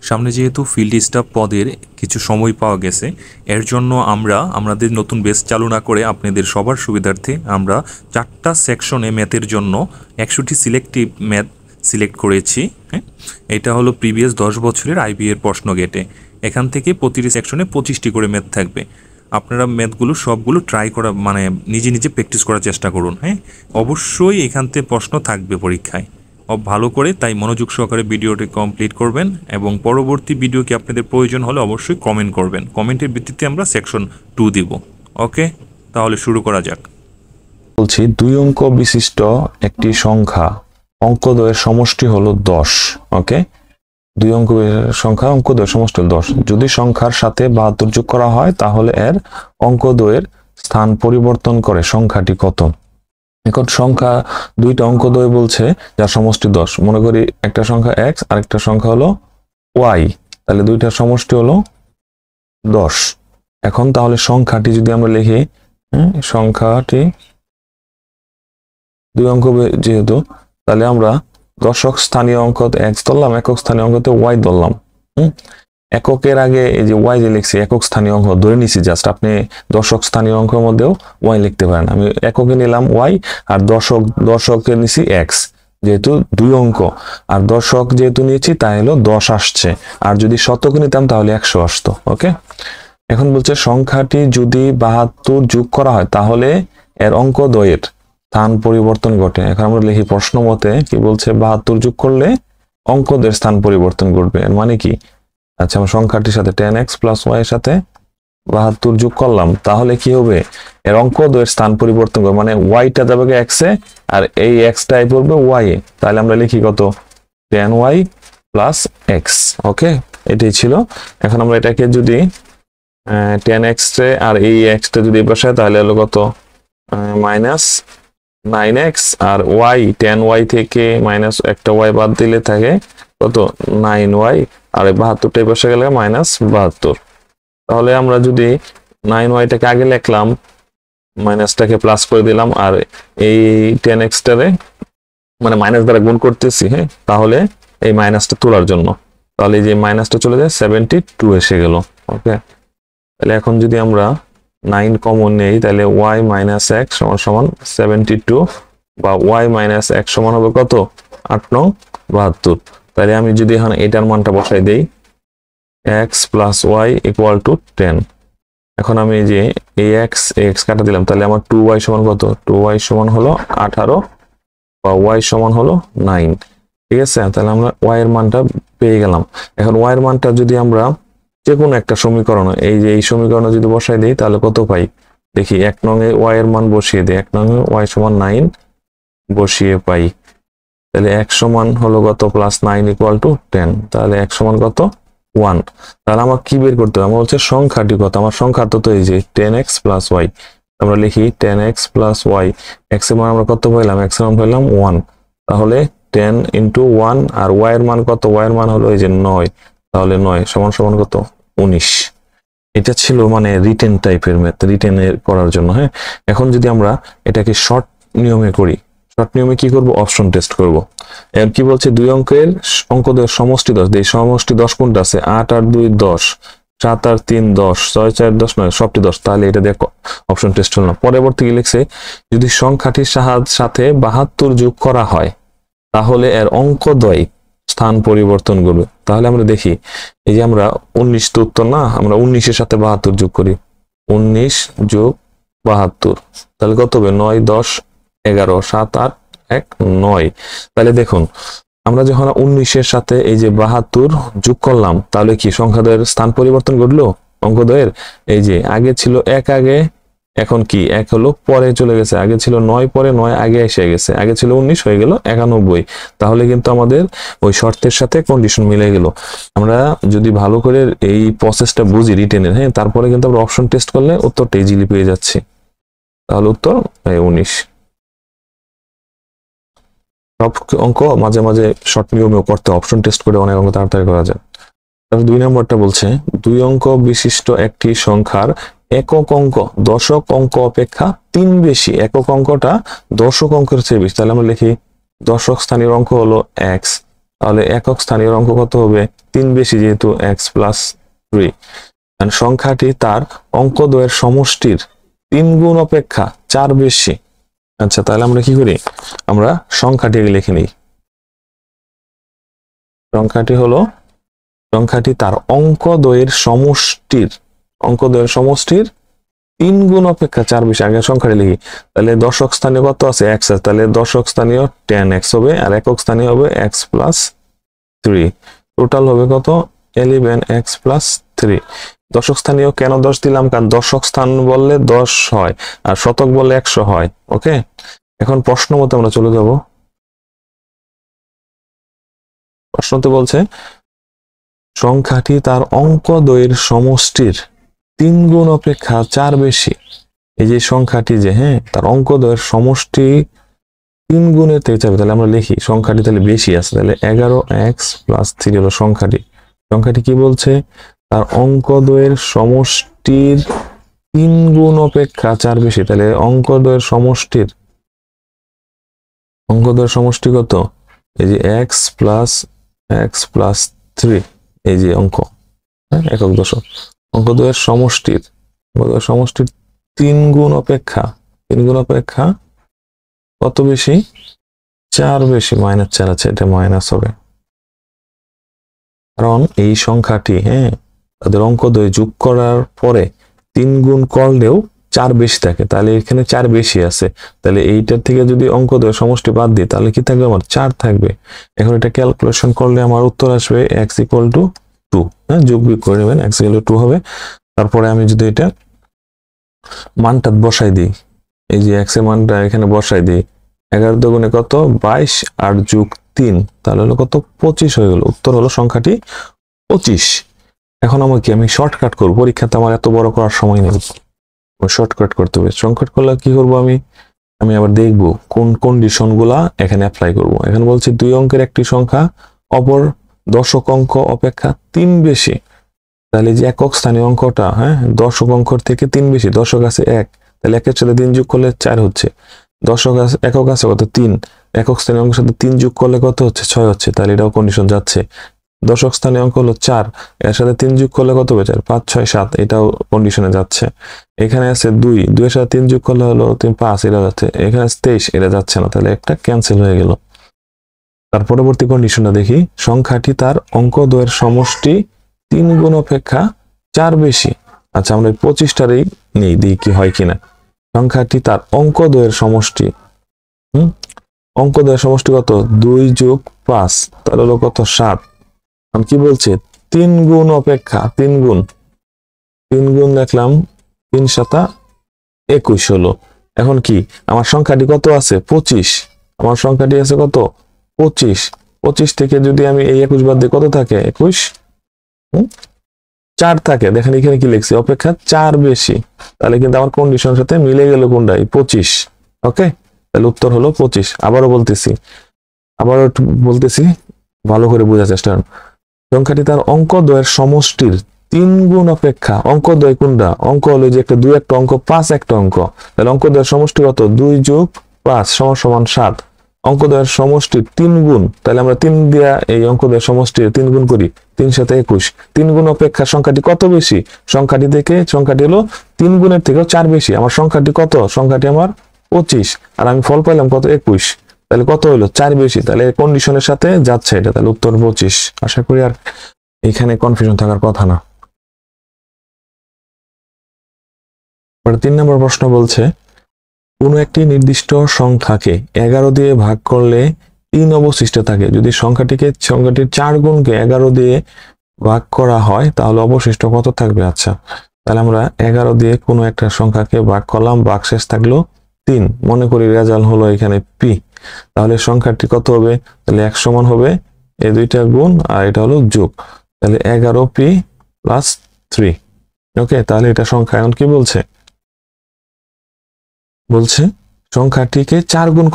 সামনে যেহেতু field staff পদের কিছু সময় পাওয়া গেছে, এর জন্য আমরা আমাদের নতুন বেস চালু না করে আপনাদের সবার সুবিধার্থে আমরা 4টা সেকশনে ম্যাথের জন্য 100টি সিলেক্টিভ ম্যাথ সিলেক্ট করেছি। হ্যাঁ, এটা হলো প্রিভিয়াস 10 বছরের আইবি এর প্রশ্ন গেটে। এখান থেকে প্রতিটি সেকশনে 25টি করে ম্যাথ থাকবে। আপনারা ম্যাথগুলো সবগুলো ট্রাই করা মানে নিজে নিজে প্র্যাকটিস করার চেষ্টা করুন। হ্যাঁ, অবশ্যই এখান থেকে প্রশ্ন থাকবে পরীক্ষায়। ভালো করে তাই মনোযোগ সহকারে ভিডিওটি কমপ্লিট করবেন এবং পরবর্তী ভিডিও কি আপনাদের প্রয়োজন হলে অবশ্যই কমেন্ট করবেন। কমেন্টের ভিত্তিতে আমরা সেকশন 2 দিব। ওকে, তাহলে শুরু করা যাক। বলছি 2 অঙ্ক বিশিষ্ট একটি সংখ্যা অঙ্কদ্বয়ের সমষ্টি হলো 10। ওকে, 2 অঙ্ক সংখ্যা অঙ্কদ্বয়ের সমষ্টি হলো 10। যদি সংখ্যার সাথে 72 যোগ করা হয় তাহলে এর অঙ্কদ্বয়ের স্থান পরিবর্তন করে সংখ্যাটি কত? এখন সংখ্যা দুইটা অঙ্কদ্বয় বলছে যার সমষ্টি 10। মনে করি একটা সংখ্যা x আর একটা সংখ্যা হলো y, তাহলে দুইটার সমষ্টি হলো 10। এখন তাহলে সংখ্যাটি যদি আমরা লিখি, সংখ্যাটি 2 অঙ্ক যেহেতু, তাহলে আমরা দশক স্থানীয় অঙ্কতে x ধরলাম, একক স্থানীয় অঙ্কতে y ধরলাম। এককের আগে এই যে y যে লিখছি একক স্থানীয় অঙ্ক ধরে নিছি, জাস্ট আপনি দশক স্থানীয় অঙ্কের মধ্যেও y লিখতে পারেন। আমি এককে নিলাম y আর দশকে নিছি x, যেহেতু 2 অঙ্ক আর দশক যেহেতু নিয়েছি তাই হলো 10 আসছে, আর যদি শতকে নিতাম তাহলে 100 আসতো। ওকে, এখন বলছে সংখ্যাটি যদি 72 যোগ করা হয় তাহলে এর অঙ্কদ্বয়ের স্থান পরিবর্তন ঘটে। এখন আমরা লিখি প্রশ্ন মতে কি বলছে, 72 যোগ করলে অঙ্কদ্বয়ের স্থান পরিবর্তন ঘটবে। এর মানে কি? আচ্ছা, আমরা সংখ্যাটির সাথে 10x + y এর সাথে 72 যোগ করলাম, তাহলে কি হবে? এর অঙ্কদ্বয়ের স্থান পরিবর্তন করবে, মানে y-টা যাবে x এ আর এই x-টাই পড়বে y এ। তাহলে আমরা লিখি কত? 10y + x। ওকে, এটাই ছিল। এখন আমরা এটাকে যদি 10x আর এই x-টা যদি বসাই তাহলে হলো কত? -9x আর y 10y থেকে মাইনাস একটা y বাদ দিলে থাকে কত? 9y, আর 72টাই বসে গেলে -72। তাহলে আমরা যদি 9y-টাকে আগে লিখলাম, মাইনাসটাকে প্লাস করে দিলাম, আর এই 10x-টারে মানে মাইনাস দ্বারা গুণ করতেছি। হ্যাঁ, তাহলে এই মাইনাসটা তোলার জন্য, তাহলে এই যে মাইনাসটা চলে যায় 72 এসে গেল। ওকে, তাহলে এখন যদি আমরা 9 কমন নেই তাহলে y - x = 72 বা y - x সমান হবে কত? 8 নং 72। তাহলে আমি যদি এখানে এটার মানটা বসাই দেই, x + y = 10। এখন আমি যে এই x কাটা দিলাম, তাহলে আমার 2y সমান কত? 2y সমান হলো 18 বা y সমান হলো 9। ঠিক আছে, তাহলে আমরা y এর মানটা পেয়ে গেলাম। এখন y এর মানটা যদি আমরা যে কোনো একটা সমীকরণ, এই যে এই সমীকরণে যদি বসাই দিই তাহলে কত পাই দেখি। 1 নং এ y এর মান বসিয়ে দিই, 1 নং এ y সমান 9 বসিয়ে পাই। তাহলে x সমান হলো কত? +9 = 10। তাহলে x সমান কত? 1। তাহলে আমার কি বের করতে হবে? আমার হচ্ছে সংখ্যাটি কত। আমার সংখ্যা তো এই যে 10x + y। আমরা লিখি 10x + y। x এর মান আমরা কত পাইলাম? x এর মান পাইলাম 1। তাহলে 10 × 1 আর y এর মান কত? y এর মান হলো এই যে 9। তাহলে 9 সমান কত? 19। এটা ছিল মানে রিটেন টাইপের ম্যাথ, রিটেনে করার জন্য। হ্যাঁ, এখন যদি আমরা এটাকে শর্ট নিয়মে করি, শর্ট নিয়মে কি করব? অপশন টেস্ট করব। এর কি বলছে? 2 অঙ্কের অঙ্কদ্বয়ের সমষ্টি 10। এই সমষ্টি 10 কোনটা আছে? 8 আর 2 10, 7 আর 3 10, 6 4 10 9, সবটি 10। তাহলে এটা দিয়ে অপশন টেস্ট হলো না। পরবর্তী কি লিখছে? যদি সংখ্যাটির সাথে 72 যোগ করা হয় তাহলে এর অঙ্কদ্বয় স্থান পরিবর্তন করবে। তাহলে আমরা দেখি, এই যে আমরা 19 তো উত্তর না, আমরা 19 এর সাথে 72 যোগ করি। 19 + 72 তাহলে কত হবে? 9 10 11 7 8 1 9। তাহলে দেখুন, আমরা যখন 19 এর সাথে এই যে 72 যোগ করলাম তাহলে কি সংখ্যাদ্বয়ের স্থান পরিবর্তন ঘটলো? অঙ্কদ্বয়ের এই যে আগে ছিল 1 আগে, এখন কি 1 হলো পরে চলে গেছে। আগে ছিল 9 পরে 9 আগে এসে গেছে। আগে ছিল 19 হয়ে গেল 91। তাহলে কিন্তু আমাদের ওই শর্তের সাথে কন্ডিশন মিলে গেল। আমরা যদি ভালো করে এই প্রসেসটা বুঝি রিটেনের, হ্যাঁ, তারপরে কিন্তু আমরা অপশন টেস্ট করলে উত্তরটা ইজিলি পেয়ে যাচ্ছি। তাহলে উত্তর 19। সব অঙ্ক মাঝে মাঝে শর্ট নিয়মেও করতে, অপশন টেস্ট করে অনেক অঙ্ক তাড়াতাড়ি করা যায়। তারপর 2 নম্বরটা বলছে 2 অঙ্ক বিশিষ্ট একটি সংখ্যার একক অঙ্ক দশক অঙ্ক অপেক্ষা 3 বেশি। একক অঙ্কটা দশক অঙ্কের চেয়ে বেশি। তাহলে আমরা লিখি দশক স্থানীয় অঙ্ক হলো x, তাহলে একক স্থানীয় অঙ্ক কত হবে? 3 বেশি, যেহেতু x প্লাস 3। সংখ্যাটি তার অঙ্কদ্বয়ের সমষ্টির 3 গুণ অপেক্ষা 4 বেশি। আচ্ছা, তাহলে আমরা কি করি? আমরা সংখ্যাটি লিখে নিই। সংখ্যাটি তার অঙ্কদ্বয়ের সমষ্টির 3 গুণ অপেক্ষা 4 বেশি। আগে সংখ্যাটি লিখি। তাহলে দশক স্থানীয় কত আছে? x আছে, তাহলে দশক স্থানীয় 10x হবে, আর একক স্থানীয় হবে x প্লাস 3। টোটাল হবে কত? 11x plus 3। দশক স্থানীয় কেন 10 দিলাম? কারণ দশক স্থান বললে 10 হয়, আর শতক বললে 100 হয়। ওকে, এখন প্রশ্ন মতো আমরা চলে যাব। প্রশ্নতে বলছে সংখ্যাটি তার অঙ্কদ্বয়ের সমষ্টির 3 গুণ অপেক্ষা 4 বেশি। এই যে সংখ্যাটি যে তার অঙ্কদ্বয়ের সমষ্টি 3 গুণের থেকে 4, তাহলে আমরা লিখি সংখ্যাটি তাহলে বেশি আছে। তাহলে 11x প্লাস 3 হলো সংখ্যাটি কি বলছে? তার অঙ্কদ্বয়ের সমষ্টির 3 গুণ অপেক্ষা 4 বেশি। তাহলে অঙ্কদ্বয়ের সমষ্টি কত? এই যে x প্লাস 3, এই যে অঙ্ক, একক দশক। অঙ্কদ্বয়ের সমষ্টির 3 গুণ অপেক্ষা কত বেশি? 4 বেশি। -4 আছে, এটা মাইনাস হবে, কারণ এই সংখ্যাটি তাদের অঙ্কদ্বয় যোগ করার পরে 3 গুণ করলেও 4 বেশি থাকে। তাহলে এখানে 4 বেশি আছে। তাহলে এইটার থেকে যদি অঙ্কদ্বয় সমষ্টি বাদ দিই, তাহলে কি থাকবে? আমার 4 থাকবে। এখন এটা ক্যালকুলেশন করলে আমার উত্তর আসবে x = 2। যোগ বিয়োগ করে নেবেন, x = 2 হবে। তারপরে আমি যদি এটা মানটা বসাই দিই, এই যে x এর মানটা এখানে বসাই দিই, 11 দুগুণে কত? 22, আর যোগ 3, তাহলে হলো কত? 25 হয়ে গেল। উত্তর হলো সংখ্যাটি 25। এখন আমি শর্টকাট করব। পরীক্ষাতে আমার এত বড় করার সময় নেই, শর্টকাট করতে হবে। শর্টকাট করলে কি করব? আমি আবার দেখব কোন কন্ডিশন গুলা এখানে অ্যাপ্লাই করব। এখানে বলছি 2 অঙ্কের একটি সংখ্যা অপর দশক অঙ্ক অপেক্ষা 3 বেশি। তাহলে যে একক স্থানীয় অঙ্কটা দশক অঙ্কর থেকে 3 বেশি। দশক আছে 1, তাহলে 1 এর সাথে 3 যোগ করলে 4 হচ্ছে। দশক আছে, একক আছে কত? 3, একক স্থানীয় অঙ্কের সাথে 3 যোগ করলে কত হচ্ছে? 6 হচ্ছে। তাহলে এটাও কন্ডিশন যাচ্ছে। দশক স্থানীয় অঙ্ক হলো 4, এর সাথে 3 যোগ করলে কত হবে? 4, 5, 6, 7, এটাও কন্ডিশনে যাচ্ছে। এখানে আছে 2, 2 এর সাথে 3 যোগ করলে হলো 3, 5, এটা যাচ্ছে। এখানে আছে 23, এটা যাচ্ছে না, তাহলে একটা ক্যান্সেল হয়ে গেল। তার পরবর্তী কন্ডিশনটা দেখি। সংখ্যাটি তার অঙ্কদ্বয়ের সমষ্টি 3 গুণ অপেক্ষা 4 বেশি। আচ্ছা, আমরা 25টারই নেই, দিই কি হয় কিনা। সংখ্যাটি তার অঙ্কদ্বয়ের সমষ্টি কত? 2 যোগ 5, তাহলে হলো কত? 7। আমি কি বলছে? 3 গুণ অপেক্ষা 3 গুণ দেখলাম, 3 7 21 হলো। এখন কি আমার সংখ্যাটি কত আছে? 25। আমার সংখ্যাটি আছে কত? 25। 25 থেকে যদি আমি এই 21 বাদ দিই, কত থাকে? 21, 4 থাকে। দেখেন এখানে কি লিখছি? অপেক্ষা 4 বেশি। তাহলে কিন্তু আমার কন্ডিশনের সাথে মিলে গেল কোনটা? 25। ওকে, তাহলে উত্তর হলো 25। আবারও বলতেছি, ভালো করে বোঝার চেষ্টা করুন। সংখ্যাটি তার অঙ্কদ্বয়ের সমষ্টির 3 গুণ অপেক্ষা, অঙ্কদ্বয় কোনটা? অঙ্ক হলো যে একটা 2 একটা অঙ্ক, 5 একটা অঙ্ক। তাহলে অঙ্কদ্বয়ের সমষ্টি কত? 2 যোগ 5 সমান 7। অঙ্কদ্বয়ের সমষ্টি 3 গুণ, তাহলে আমরা 3 দিয়া এই অঙ্কদ্বয়ের সমষ্টি 3 গুণ করি, 3 7 21। 3 গুণ অপেক্ষা সংখ্যাটি কত বেশি? সংখ্যাটি হলো 3 গুণের থেকেও 4 বেশি। আমার সংখ্যাটি কত? সংখ্যাটি আমার 25, আর আমি ফল পাইলাম কত? 21। তাহলে কত হলো? 4 বেশি। তাহলে কন্ডিশনের সাথে যাচ্ছে এটা, তাহলে উত্তর 25। আশা করি আর এখানে কনফিউশন থাকার কথা না। 3 নম্বর প্রশ্ন বলছে কোনো একটি নির্দিষ্ট সংখ্যাকে 11 দিয়ে ভাগ করলে 3 অবশিষ্ট থাকে। যদি সংখ্যাটির 4 গুণকে 11 দিয়ে ভাগ করা হয়, তাহলে অবশিষ্ট কত থাকবে? আচ্ছা, তাহলে আমরা 11 দিয়ে কোনো একটা সংখ্যাকে ভাগ করলাম, ভাগশেষ থাকলো 3। মনে করি রেজাল্ট হলো এখানে p। তাহলে সংখ্যাটি কত হবে? তাহলে 1 সমান হবে এই দুইটা গুণ আর এটা হলো যোগ, তাহলে 11p প্লাস 3। ওকে, তাহলে এটা সংখ্যা। এখন কি বলছে সংখ্যাটিকে 4 গুণ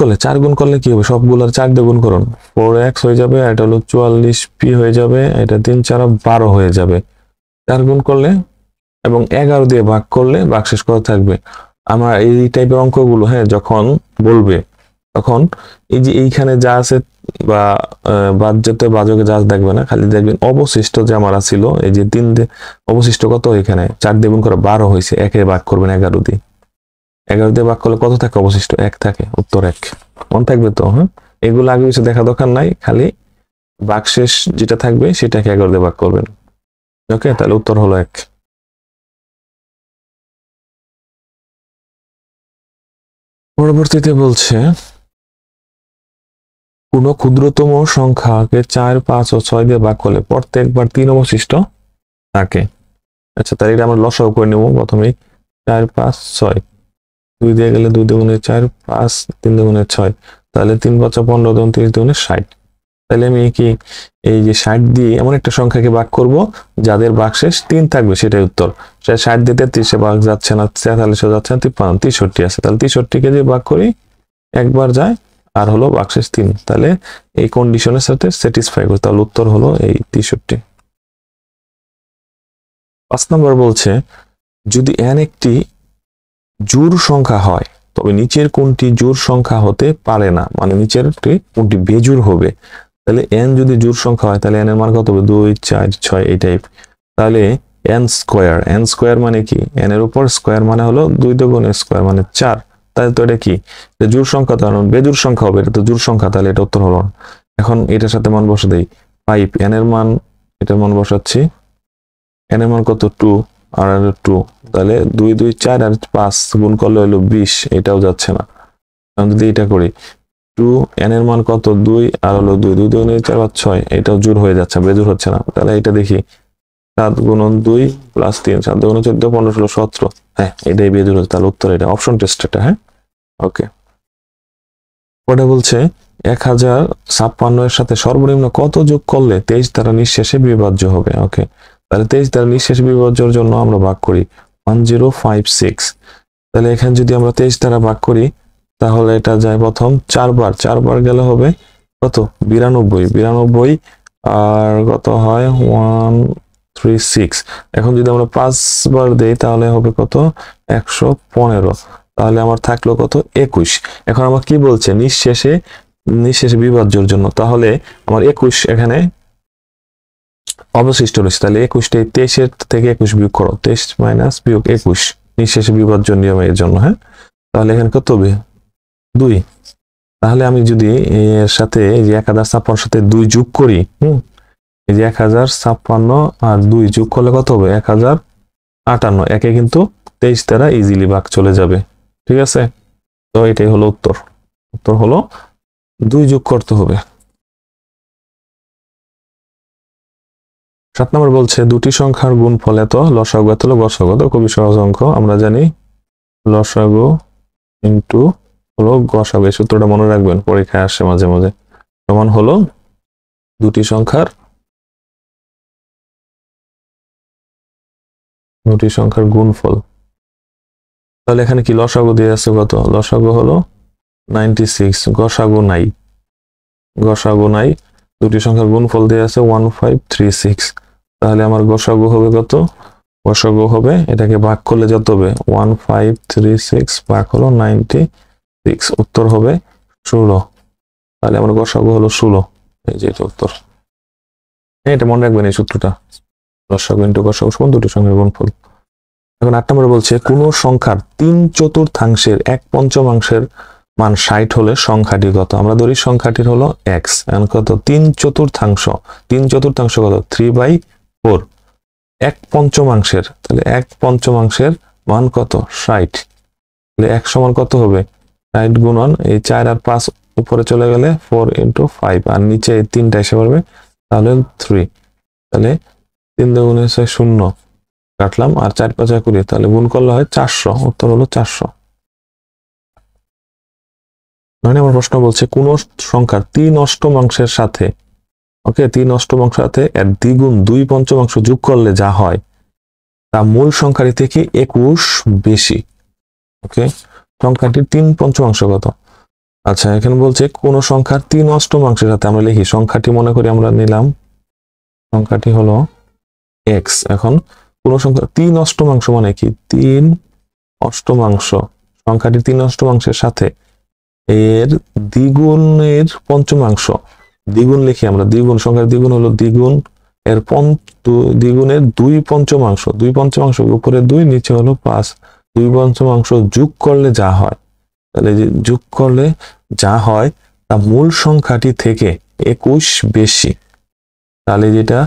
করলে কি হবে? সবগুলোর 4 দিয়ে গুণ করুন, 4x হয়ে যাবে, আর এটা হলো 44p হয়ে যাবে, এটা 3 4 12 হয়ে যাবে। 4 গুণ করলে এবং 11 দিয়ে ভাগ করলে ভাগশেষ কত থাকবে? আমরা এই টাইপের অঙ্কগুলো যখন বলবে, তখন এই যে এইখানে যা আছে বা বাদ যেতে বাজকে যা দেখবে না, খালি দেখবেন অবশিষ্ট যে আমার ছিল এই যে 3 অবশিষ্ট কত, এখানে 4 দিয়ে গুণ করে 12 হয়েছে, 1 এ ভাগ করবেন 11 দিয়ে, 11 দিয়ে ভাগ করলে কত থাকে অবশিষ্ট? 1 থাকে, উত্তর 1। মনে থাকবে তো? হ্যাঁ, এগুলো আগে কিছু দেখা দরকার নাই, খালি ভাগশেষ যেটা থাকবে সেটাকে 11 দিয়ে ভাগ করবেন। ওকে, তাহলে উত্তর হলো 1। পরবর্তীতে বলছে কোন ক্ষুদ্রতম সংখ্যাকে 4, 5 ও 6 দিয়ে ভাগ করলে প্রত্যেকবার 3 অবশিষ্ট থাকে। আচ্ছা, তাহলে এটা আমরা লসাগু করে নেব প্রথমেই। 4, 5, 6, 2 দিয়ে গেলে 2 দুগুণে 4, 5, 3 দুগুণে 6, তাহলে 3 5 15, 30 দুগুণে 60। তাহলে আমি কি এই যে 60 দিয়ে এমন একটা সংখ্যাকে ভাগ করব যাদের ভাগশেষ 3 থাকবে, সেটাই উত্তর। 60 দিয়ে 33 ভাগ যাচ্ছে না, 43 যাচ্ছে না, 53, 63 আছে, তাহলে 63 কে যদি ভাগ করি একবার যায় আর হলো ভাগশেষ 3, তাহলে এই কন্ডিশনের সাথে স্যাটিসফাই করে, তাহলে উত্তর হলো এই 63। 5 নম্বর বলছে যদি n একটি জোড় সংখ্যা হয় তবে নিচের কোনটি জোড় সংখ্যা হতে পারে না, মানে নিচের কোনটি বেজোড় হবে। তাহলে n যদি জোড় সংখ্যা হয় তাহলে n এর মান কত হবে? 2, 4, 6 এই টাইপ। তাহলে n স্কয়ার মানে কি? n এর উপর স্কয়ার মানে হলো 2 দুগুণে স্কয়ার মানে 4। তাহলে তো এটা কি জোড় সংখ্যা? তো বেজোড় সংখ্যা হবে, এটা তো জোড় সংখ্যা, তাহলে এটা উত্তর হলো। এখন এটার সাথে মান বসে দেই, 5, n এর মান, এটার মান বসাচ্ছি, n এর মান কত? 2 আর 2, তাহলে 2, 2, 4 আর 5 গুণ করলে হলো 20, এটাও যাচ্ছে না। আমি যদি এটা করি 2, n এর মান কত? 2 আর হলো 2, 2 দুগুণে 4 আর 6, এটাও জোড় হয়ে যাচ্ছে, বেজোড় হচ্ছে না। তাহলে এটা দেখি 7 গুণন 2 প্লাস 3, 7 দুগুণে 14, 15, 16, 17, হ্যাঁ এটাই বেজোড় হচ্ছে, তাহলে উত্তর এটা, অপশন টেস্ট এটা। হ্যাঁ, ওকে। পরে বলছে 1056 এর সাথে সর্বনিম্ন কত যোগ করলে 23 দ্বারা নিঃশেষে বিভাজ্য হবে। ওকে, তাহলে 23 দ্বারা নিঃশেষে বিভাজ্যের জন্য আমরা ভাগ করি 1056। তাহলে এখানে যদি আমরা 23 দ্বারা ভাগ করি তাহলে এটা যায় প্রথম 4 বার গেলে হবে কত? 92 আর কত হয়? 136। এখন যদি আমরা 5 বার দেই তাহলে হবে কত? 115। তাহলে আমার থাকলো কত? 21। এখন আমার কি বলছে? নিঃশেষে বিভাজ্যের জন্য, তাহলে আমার 21 এখানে অবশিষ্ট রয়েছে। তাহলে 21 23 থেকে 21 বিয়োগ করো, 23 মাইনাস বিয়োগ 21 নিঃশেষে বিভাজ্য নিয়মের জন্য। হ্যাঁ, তাহলে এখানে কত হবে? 2। তাহলে আমি যদি এর সাথে এই যে 1056 সাথে 2 যোগ করি, এই যে 1056 আর 2 যোগ করলে কত হবে? 1058। একে কিন্তু 23 দ্বারা ইজিলি ভাগ চলে যাবে। ঠিক আছে, তো এটাই হলো উত্তর। উত্তর হলো 2 যোগ করতে হবে। 7 নম্বর বলছে দুটি সংখ্যার গুণফল এত, লসাগু এত হলো গসাগু। তো খুবই সহজ অঙ্ক, আমরা জানি লসাগু ইন্টু হলো গসাগু, এই সূত্রটা মনে রাখবেন, পরীক্ষায় আসে মাঝে মাঝে। সমান হলো দুটি সংখ্যার গুণফল। তাহলে এখানে কি লসাগু দিয়ে আছে কত? লসাগু হলো 96, গসাগু নাই, দুটি সংখ্যার গুণফল দিয়ে আছে 1536। তাহলে আমার গসাগু হবে কত? গসাগু হবে, এটাকে ভাগ করলে যত হবে? 1536 ভাগ হলো 96, উত্তর হবে 16। তাহলে আমার গসাগু হলো 16, এই যে এটা উত্তর। এটা মনে রাখবেন এই সূত্রটা, লসাগু ইন্টু গসাগু সমান দুটি সংখ্যার গুণফল। এখন 8 নম্বরে বলছে কোন সংখ্যার 3/4 1/5 মান 60 হলে সংখ্যাটি কত? আমরা ধরি সংখ্যাটির হলো x, এখন কত? 3/4, 3/4 কত? 3/4, 1/5, তাহলে 1/5 মান কত? 60। তাহলে 1 সমান কত হবে? 60 গুণন এই 4 আর 5 উপরে চলে গেলে 4 × 5 আর নিচে এই 3টা এসে পড়বে, তাহলে 3। তাহলে 3 দুগুণে 6 0 কাটলাম আর 4 5 20, তাহলে গুণ করলে হয় 400, উত্তর হলো 400। মানে আমার প্রশ্ন বলছে কোন সংখ্যার 3/8 সাথে, ওকে 3/8 সাথে এর দ্বিগুণ 2/5 যোগ করলে যা হয় তা মূল সংখ্যাটি থেকে 21 বেশি। ওকে, সংখ্যাটির 3/5 কত? আচ্ছা, এখানে বলছে কোন সংখ্যার 3/8 সাথে, আমরা লিখি সংখ্যাটি, মনে করি আমরা নিলাম সংখ্যাটি হলো x। এখন কোন সংখ্যা 3/8 মানে কি? 3/8 সংখ্যাটি 3/8 সাথে এর দ্বিগুণের 5/5 দ্বিগুণ লিখি আমরা, দ্বিগুণ সংখ্যার দ্বিগুণ হলো দ্বিগুণ এর দ্বিগুণের 2/5, 2/5 উপরে 2 নিচে হলো 5, 2/5 যোগ করলে যা হয়, তাহলে যে যোগ করলে যা হয় তা মূল সংখ্যাটি থেকে 21 বেশি। তাহলে যেটা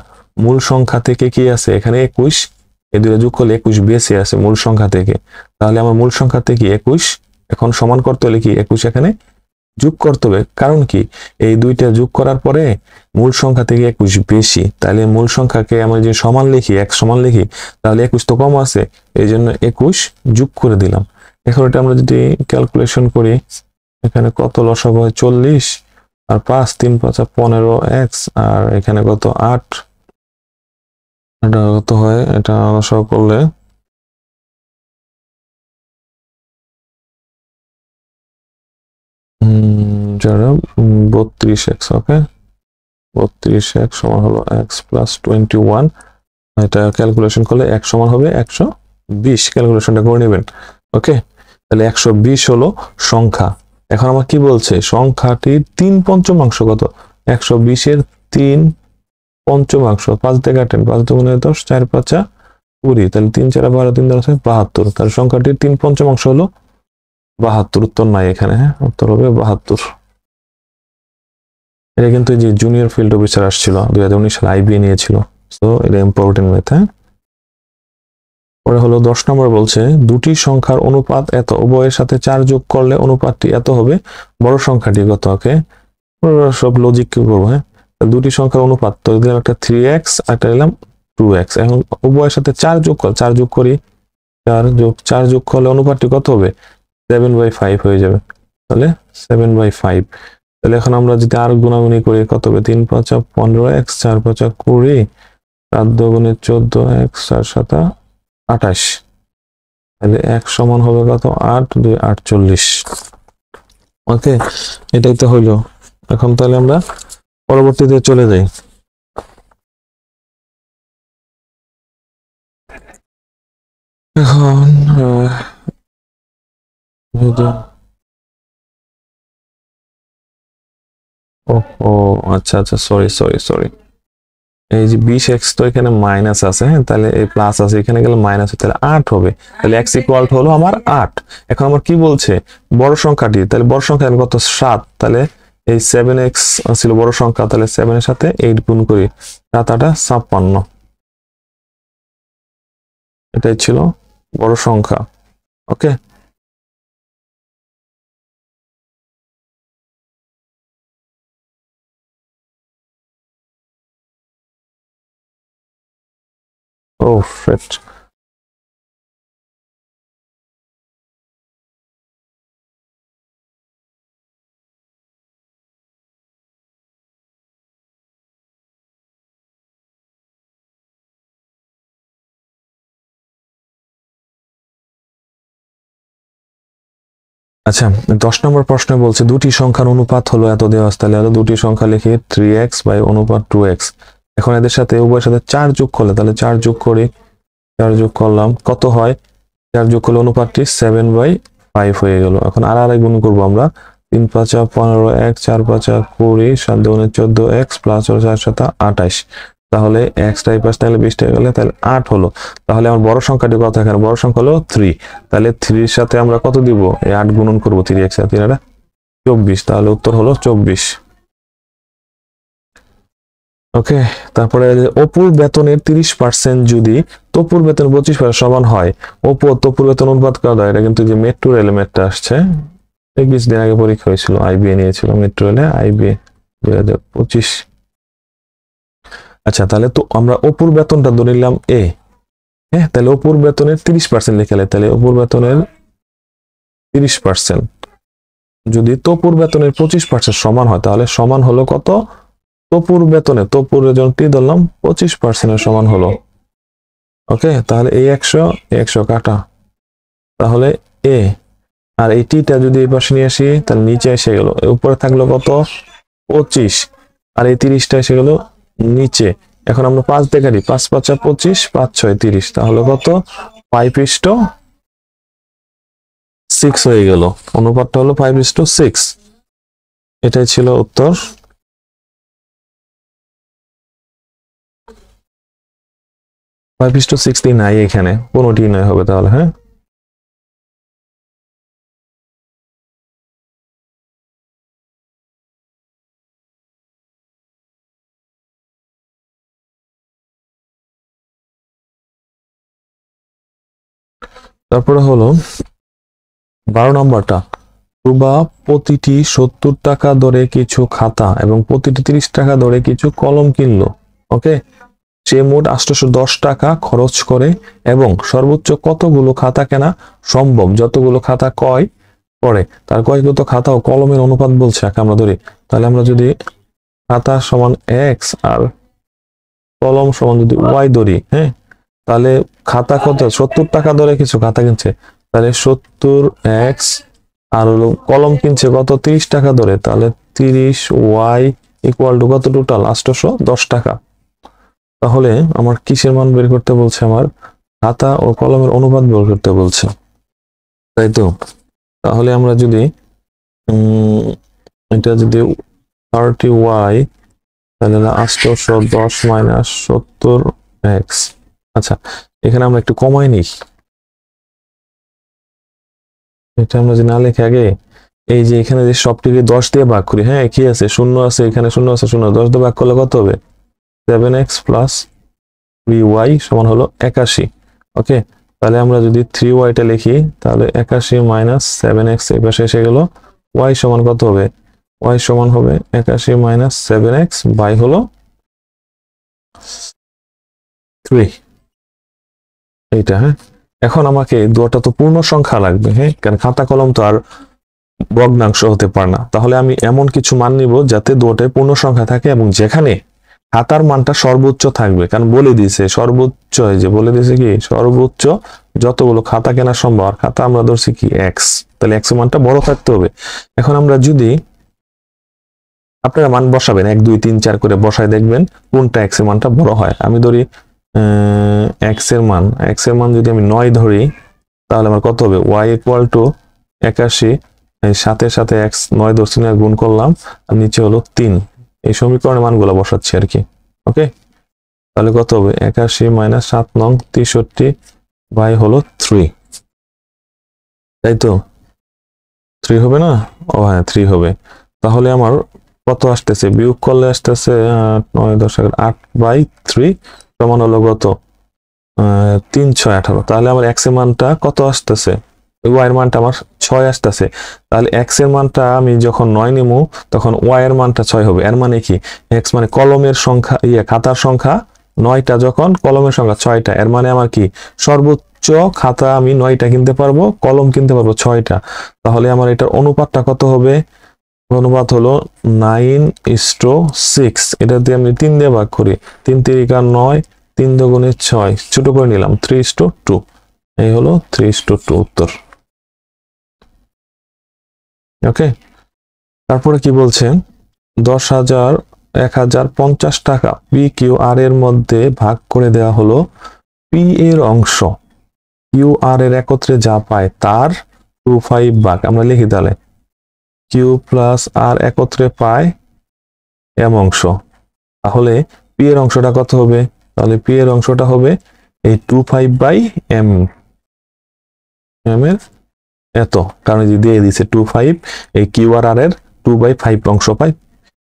মূল সংখ্যা থেকে কি আছে এখানে 21, এই দুটো যোগ করলে 21 বেশি আছে মূল সংখ্যা থেকে। তাহলে আমার মূল সংখ্যা থেকে 21 এখন সমান করতে হলে কি 21 এখানে যোগ করতে হবে, কারণ কি এই দুইটা যোগ করার পরে মূল সংখ্যা থেকে 21 বেশি। তাহলে মূল সংখ্যাকে আমরা যে সমান লিখি, 1 সমান লিখি, তাহলে 21 তো কম আছে, এই জন্য 21 যোগ করে দিলাম। এখন এটা আমরা যদি ক্যালকুলেশন করি, এখানে কত লসাগু হয় 40 আর 5 3 5 15 x, আর এখানে কত 8, এটা কত হয়, এটা লসাগু করলে 32x। ওকে, 32x সমান হলো x প্লাস 21, এটা ক্যালকুলেশন করলে x সমান হবে 120, ক্যালকুলেশনটা করে নেবেন। ওকে, তাহলে 120 হলো সংখ্যা। এখন আমার কি বলছে, সংখ্যাটির 3/5 কত, 120 এর 3/5, 5 দিয়ে কাটেন, 5 দুগুণে 10, 4 5 20, তাহলে 3 4 12, 3 10 72, তাহলে সংখ্যাটির 3/5 হলো 72। উত্তর নাই এখানে, হ্যাঁ উত্তর হবে 72। এটা কিন্তু যে জুনিয়র ফিল্ড অফিসার আসছিল 2019 সালে, আইবিএ নিয়েছিল, সো এটা ইম্পর্টেন্ট ম্যাথ। হ্যাঁ, পরে হলো 10 নম্বর বলছে দুটি সংখ্যার অনুপাত এত, উভয়ের সাথে 4 যোগ করলে অনুপাতটি এত হবে, বড় সংখ্যাটি কত। ওকে, সব লজিক কি করবো। হ্যাঁ, দুটি সংখ্যার অনুপাত, তো দিলাম একটা 3x একটা দিলাম 2x, এখন উভয়ের সাথে 4 যোগ কর, 4 যোগ করি, 4 যোগ করলে অনুপাতটি কত হবে, 7/5 হয়ে যাবে, তাহলে 7/5। তাহলে এখন আমরা যদি আর গুণাগুণি করি কত হবে, 3 5 15x, 4 5 20, 7 2 14x, 4 7 28, তাহলে x সমান হবে কত, 8 2 48। ওকে, এটাই তো হইলো। এখন তাহলে আমরা পরবর্তীতে চলে যাই। এখন ও আচ্ছা আচ্ছা, সরি সরি সরি, এই যে 20x তো এখানে মাইনাস আছে, হ্যাঁ তাহলে এই প্লাস আছে, এখানে গেলে মাইনাস, তাহলে 8 হবে, তাহলে x ইকুয়াল হলো আমার 8। এখন আমার কি বলছে, বড় সংখ্যাটি, তাহলে বড় সংখ্যা কত 7, তাহলে এই 7x ছিল বড় সংখ্যা, তাহলে 7 এর সাথে 8 গুণ করি, 7 8 56, এটাই ছিল বড় সংখ্যা। ওকে, ও ফ্রেট, আচ্ছা 10 নম্বর প্রশ্নে বলছে দুটি সংখ্যার অনুপাত হলো এত দেওয়া আছে, তাহলে দুটি সংখ্যা লিখি 3x বাই অনুপাত 2x। এখন এদের সাথে উভয়ের সাথে 4 যোগ করলে, তাহলে 4 যোগ করি, 4 যোগ করলাম কত হয়, 4 যোগ করলে অনুপাতটি 7/5 হয়ে গেল। এখন আর গুণ করবো আমরা, 3 5 15x, 4 5 20, 7 2 14x প্লাস 4 7 28, তাহলে x টাই পাস, তাহলে 20 হয়ে গেলে, তাহলে 8 হলো। তাহলে আমার বড় সংখ্যাটি কত, এখানে বড় সংখ্যা হলো 3, তাহলে 3 এর সাথে আমরা কত দিব, এই 8 গুণন করবো, 3x এর 3 24, তাহলে উত্তর হলো 24। ওকে, তারপরে অপুর বেতনের 30% যদি তপুর বেতন 25% সমান হয়, অপু তপুর বেতন অনুপাত করা হয়। এটা কিন্তু যে মেট্রো রেল ম্যাথটা আসছে, 21 দিন আগে পরীক্ষা হয়েছিল, আইবিএ নিয়েছিল মেট্রো রেলে, আইবিএ 2025। আচ্ছা, তাহলে তো আমরা অপুর বেতনটা ধরে নিলাম এ, হ্যাঁ তাহলে অপুর বেতনের 30% লিখলে, তাহলে অপুর বেতনের 30% যদি তপুর বেতনের 25% সমান হয়, তাহলে সমান হলো কত, তপুর বেতনে, তপুর বেতনটি ধরলাম 25% সমান হলো। ওকে, তাহলে এই 100 কাটা, তাহলে এ, আর এই টিটা যদি এই পাশে নিয়ে আসি, তাহলে নিচে এসে গেল, উপরে থাকলো কত 25, আর এই 30টা এসে গেল নিচে। এখন আমরা 5 দিয়ে কাটি, 5 5 25, 5 6 30, তাহলে কত 5:6 হয়ে গেল, অনুপাতটা হলো 5:6। এটাই ছিল উত্তর। 5:60 নাই এখানে, কোনোটি নয় হবে তাহলে। হ্যাঁ, তারপরে হলো 12 নম্বরটা, রুবা প্রতিটি 70 টাকা দরে কিছু খাতা এবং প্রতিটি 30 টাকা দরে কিছু কলম কিনলো। ওকে, সে মোট 810 টাকা খরচ করে এবং সর্বোচ্চ কতগুলো খাতা কেনা সম্ভব, যতগুলো খাতা ক্রয় করে তার ক্রয়কৃত খাতা ও কলমের অনুপাত বলছে। আমরা ধরি, তাহলে আমরা যদি খাতা সমান এক্স আর কলম সমান যদি ওয়াই ধরি, হ্যাঁ, তাহলে খাতা কত, 70 টাকা দরে কিছু খাতা কিনছে, তাহলে 70x আর হলো কলম কিনছে কত, 30 টাকা দরে, তাহলে 30y ইকুয়াল টু কত, টোটাল 810 টাকা। তাহলে আমার কিসের মান বের করতে বলছে, আমার খাতা ও কলমের অনুপাত বের করতে বলছে, তাই তো। তাহলে আমরা যদি এটা যদি 30y, তাহলে 810 মাইনাস 70x। আচ্ছা, এখানে আমরা একটু কমাই নিই, এটা আমরা যে না লিখে আগে এই যে এখানে যে সবটিকে 10 দিয়ে ভাগ করি, হ্যাঁ কি আছে, শূন্য আছে, এখানে শূন্য আছে, শূন্য 10 দিয়ে ভাগ করলে কত হবে, 7x প্লাস 3y সমান হলো 81। ওকে, তাহলে আমরা যদি 3y টা লিখি, তাহলে 81 মাইনাস 7x এই পাশে এসে গেল, y সমান কত হবে, y সমান হবে 81 মাইনাস 7x বাই হলো 3, এইটা। হ্যাঁ, এখন আমাকে দুটো তো পূর্ণ সংখ্যা লাগবে, হ্যাঁ, কারণ খাতা কলম তো আর ভগ্নাংশ হতে পারে না। তাহলে আমি এমন কিছু মান নিব যাতে দুটোই পূর্ণ সংখ্যা থাকে এবং যেখানে খাতার মানটা সর্বোচ্চ থাকবে, কারণ বলে দিয়েছে সর্বোচ্চ, এই যে বলে দিয়েছে কি সর্বোচ্চ যতগুলো খাতা কেনা সম্ভব, আর খাতা আমরা ধরছি কি এক্স, তাহলে এক্স এর মানটা বড় থাকতে হবে। এখন আমরা যদি আপনারা মান বসাবেন 1 2 3 4 করে বসায় দেখবেন কোনটা এক্স এর মানটা বড় হয়। আমি ধরি এক্স এর মান যদি আমি 9 ধরি, তাহলে আমার কত হবে, y ইকুয়াল টু 81, এই সাথে সাথে x 9 ধরছি না, গুণ করলাম, আর নিচে হলো 3, এই সমীকরণের মানগুলো বসাচ্ছি আর কি। ওকে, তাহলে কত হবে, 81 মাইনাস 7 নং 63 বাই হলো 3, তাই তো 3 হবে না, ও হ্যাঁ 3 হবে। তাহলে আমার কত আসতেছে, বিয়োগ করলে আসতেছে 9 10 8 বাই 3 সমান হলো কত, 3 6 18। তাহলে আমার x এর মানটা কত আসতেছে, y এর মানটা আমার 6 আসতেছে। তাহলে x এর মানটা আমি যখন 9 নিমু তখন y এর মানটা 6 হবে। এর মানে কি, x মানে কলমের সংখ্যা, খাতার সংখ্যা 9টা, যখন কলমের সংখ্যা 6টা, এর মানে আমার কি সর্বোচ্চ খাতা আমি 9টা কিনতে পারবো, কলম কিনতে পারবো 6টা। তাহলে আমার এটার অনুপাতটা কত হবে, অনুপাত হলো 9:6। এটা দিয়ে আমি 3 দিয়ে ভাগ করি, 3 3 9, 3 দুগুণে 6, ছোট করে নিলাম 3:2, এই হলো 3:2 উত্তর। ওকে, তারপরে কি বলছেন, 10,050 টাকা পি কিউ আর এর মধ্যে ভাগ করে দেওয়া হলো, পি এর অংশ কিউ আর এর একত্রে যা পায় তার 2/5 ভাগ। আমরা লিখি তাহলে কিউ প্লাস আর একত্রে পায় এম অংশ, তাহলে পি এর অংশটা কত হবে, তাহলে পি এর অংশটা হবে এই 2/5 বাই এম, এম এর এত, কারণ যে দিয়ে দিছে 2/5, এই কিউ আর আর এর 2/5 অংশ পাই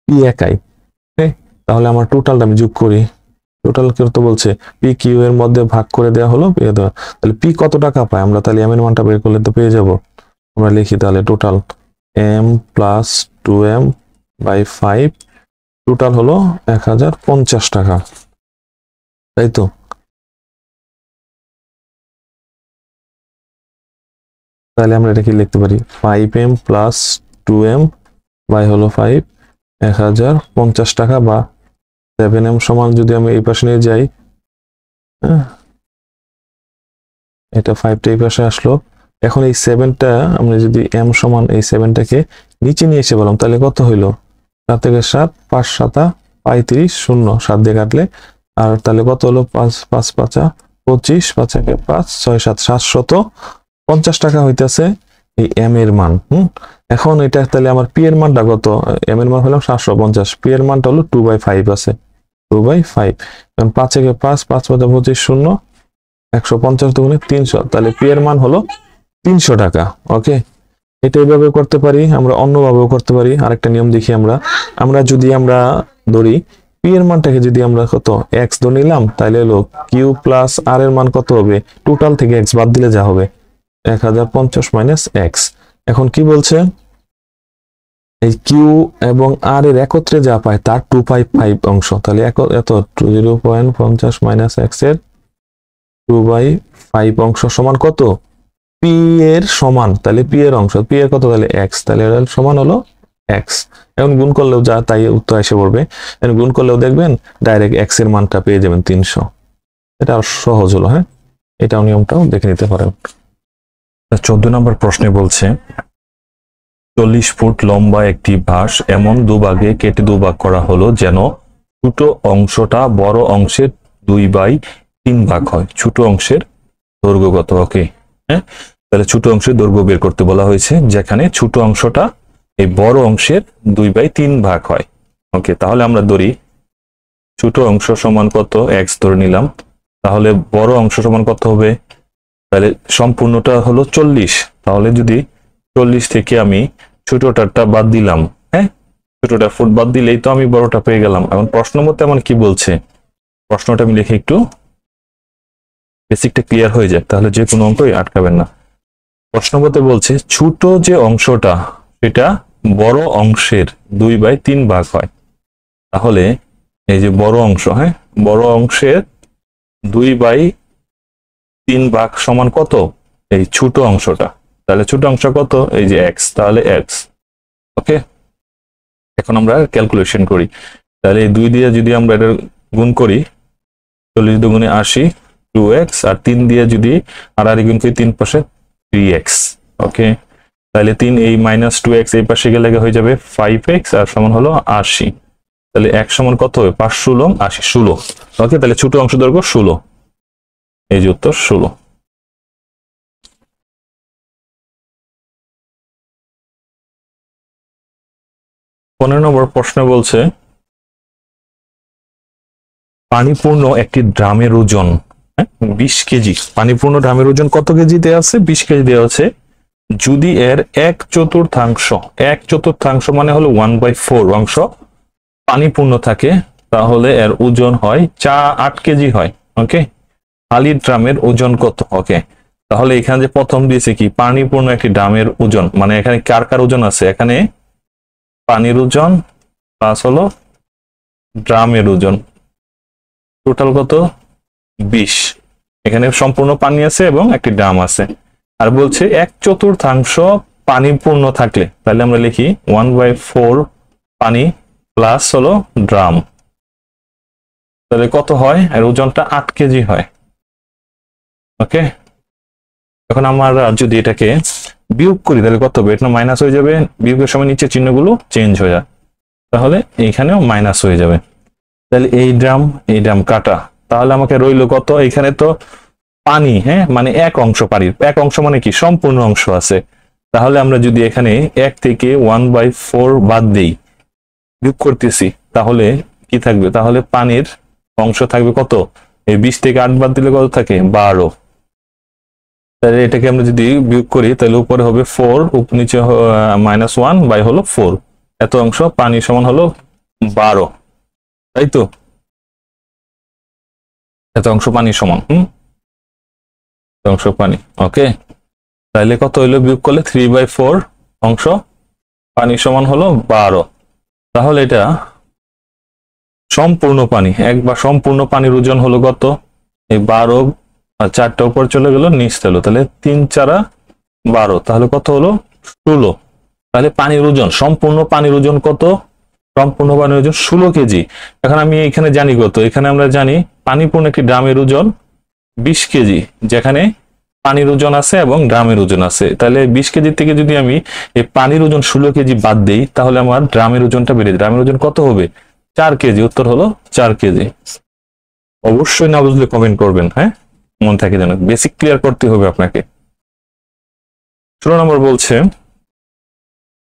পি একাই। তাহলে আমার টোটালটা আমি যোগ করি, টোটাল করতে বলছে পি কিউ এর মধ্যে ভাগ করে দেওয়া হলো, তাহলে পি কত টাকা পায়, আমরা তাহলে এম এর মানটা বের করলে তো পেয়ে যাব। আমরা লিখি তাহলে total M plus 2m by 5, total হলো 1050 টাকা, তাই তো। তাহলে আমরা এটা কি লিখতে পারি, 5m প্লাস 2m বাই হলো 5, 1050 টাকা, বা 7m সমান যদি আমি এই পাশে নিয়ে যাই, এটা 5টা এই পাশে আসলো। এখন এই 7টা আমরা যদি m সমান এই 7টাকে নিচে নিয়ে এসে বললাম, তাহলে কত হইলো, 7 থেকে 7, 5 7 35, 0 7 দিয়ে কাটলে, আর তাহলে কত হলো, 5 5 5 25, 5 5 6 7 750 টাকা হইতেছে এই এম এর মান। এখন এটা তাহলে আমার পি এর মানটা কত, এম এর মান হলাম 750, পি এর মানটা হলো 2/5 আছে, 2/5, কারণ 5 একে 5, 5 5 25 শূন্য, 150 দুগুণে 300, তাহলে পি এর মান হলো 300 টাকা। ওকে, এটা এইভাবে করতে পারি, আমরা অন্যভাবেও করতে পারি। আরেকটা নিয়ম দেখি আমরা যদি আমরা ধরি পি এর মানটাকে যদি আমরা কত x ধরে নিলাম, তাহলে হলো কিউ প্লাস আর এর মান কত হবে, টোটাল থেকে x বাদ দিলে যা হবে 1050 মাইনাস x। এখন কি বলছে, এই কিউ এবং আর এর একত্রে যা পায় তার 2/5 অংশ, তাহলে এত 0.50 মাইনাস x এর 2/5 অংশ সমান কত, পি এর সমান, তাহলে পি এর অংশ, পি এর কত, তাহলে x, তাহলে এর সমান হলো x। এখন গুণ করলেও যা তাই উত্তর এসে পড়বে। এখন গুণ করলেও দেখবেন ডাইরেক্ট x এর মানটা পেয়ে যাবেন 300। এটা সহজ হলো। হ্যাঁ, এটাও নিয়মটাও দেখে নিতে পারেন। 14 নম্বর প্রশ্নে বলছে 40 ফুট লম্বা একটি বাঁশ এমন দুভাগে কেটে দুভাগ করা হলো যেন ছোট অংশটা বড় অংশের 2/3 ভাগ হয়। ছোট অংশের দৈর্ঘ্য কত? ওকে, হ্যাঁ, তাহলে ছোট অংশের দৈর্ঘ্য বের করতে বলা হয়েছে, যেখানে ছোট অংশটা এই বড় অংশের 2/3 ভাগ হয়। ওকে, তাহলে আমরা ধরি ছোট অংশ সমান কত, x ধরে নিলাম, তাহলে বড় অংশ সমান কত হবে, তাহলে সম্পূর্ণটা হলো 40, তাহলে যদি 40 থেকে আমি ছোটটা বাদ দিলাম, হ্যাঁ, ছোটটা ফুট বাদ দিলেই তো আমি বড়টা পেয়ে গেলাম। এখন প্রশ্ন মতে আমার কি বলছে, প্রশ্নটা আমি লিখে একটু বেসিকটা ক্লিয়ার হয়ে যায়, তাহলে যে কোনো অঙ্কই আটকাবেন না। প্রশ্ন মতে বলছে ছোট যে অংশটা সেটা বড় অংশের 2/3 ভাগ হয়, তাহলে এই যে বড় অংশ, হ্যাঁ, বড় অংশের 2/3 ভাগ সমান কত, এই ছোট অংশটা, তাহলে ছোট অংশ কত, এই যে x, তাহলে x। ওকে, এখন আমরা ক্যালকুলেশন করি, তাহলে এই 2 দিয়ে যদি আমরা এটা গুণ করি, 40 দুগুণে 80, 2x, আর 3 দিয়ে যদি আর গুণ করি 3 পাশে 3x। ওকে, তাহলে 3 এই মাইনাস 2x এই পাশে গেলে হয়ে যাবে 5x আর সমান হলো 80, তাহলে x সমান কত হবে, 5 16 80, 16। ওকে, তাহলে ছোট অংশ দৈর্ঘ্য 16, এই যে উত্তর 16। 15 নম্বর প্রশ্ন বলছে পানিপূর্ণ একটি ড্রামের ওজন 20 কেজি। পানিপূর্ণ ড্রামের ওজন কত কেজি দেওয়া আছে, 20 কেজি দেওয়া আছে। যদি এর 1/4 মানে হলো 1/4 অংশ পানিপূর্ণ থাকে, তাহলে এর ওজন হয় 8 কেজি হয়। ওকে, খালি ড্রামের ওজন কত? ওকে, তাহলে এখানে যে প্রথম দিয়েছে কি পানিপূর্ণ একটি ড্রামের ওজন, মানে এখানে কার কার ওজন আছে, এখানে পানির ওজন প্লাস হলো ড্রামের ওজন, টোটাল কত 20। এখানে সম্পূর্ণ পানি আছে এবং একটি ড্রাম আছে, আর বলছে 1/4 পানিপূর্ণ থাকলে, তাহলে আমরা লিখি 1/4 পানি প্লাস হলো ড্রাম, তাহলে কত হয়, এর ওজনটা 8 কেজি হয়। ওকে, এখন আমরা যদি এটাকে বিয়োগ করি তাহলে কত হবে, এটা মাইনাস হয়ে যাবে, বিয়োগের সময় নিচে চিহ্নগুলো চেঞ্জ হয়ে যায়, তাহলে এইখানেও মাইনাস হয়ে যাবে। তাহলে এই ড্রাম কাটা, তাহলে আমাকে রইলো কত, এখানে তো পানি, হ্যাঁ, মানে এক অংশ, পানির এক অংশ মানে কি সম্পূর্ণ অংশ আছে, তাহলে আমরা যদি এখানে 1 থেকে 1/4 বাদ দেই, বিয়োগ করতেছি, তাহলে কি থাকবে, তাহলে পানির অংশ থাকবে কত, এই 20 থেকে 8 বাদ দিলে কত থাকে 12। তাহলে এটাকে আমরা যদি বিয়োগ করি তাহলে উপরে হবে 4, নিচে -1 বাই হলো 4, এত অংশ পানি সমান হলো 12, তাই তো, এত অংশ পানি সমান অংশ পানি। ওকে, তাহলে কত হইলো, বিয়োগ করলে 3/4 অংশ পানি সমান হলো 12, তাহলে এটা সম্পূর্ণ পানি, একবার সম্পূর্ণ পানির ওজন হলো কত, এই 12 আর 4টা উপর চলে গেল, নিচ হলো, তাহলে 3 4 12, তাহলে কত হলো 16। তাহলে পানির ওজন, সম্পূর্ণ পানির ওজন কত, সম্পূর্ণ পানির ওজন 16 কেজি। এখন আমি এখানে জানি কত, এখানে আমরা জানি পানিপূর্ণ একটি ড্রামের ওজন 20 কেজি, যেখানে পানির ওজন আছে এবং ড্রামের ওজন আছে, তাহলে 20 কেজি থেকে যদি আমি এই পানির ওজন 16 কেজি বাদ দেই, তাহলে আমার ড্রামের ওজনটা বেড়ে যায়, ড্রামের ওজন কত হবে 4 কেজি, উত্তর হলো 4 কেজি। অবশ্যই না বুঝলে কমেন্ট করবেন, হ্যাঁ, মন থাকে যেন, বেসিক ক্লিয়ার করতে হবে আপনাকে। 16 নম্বর বলছে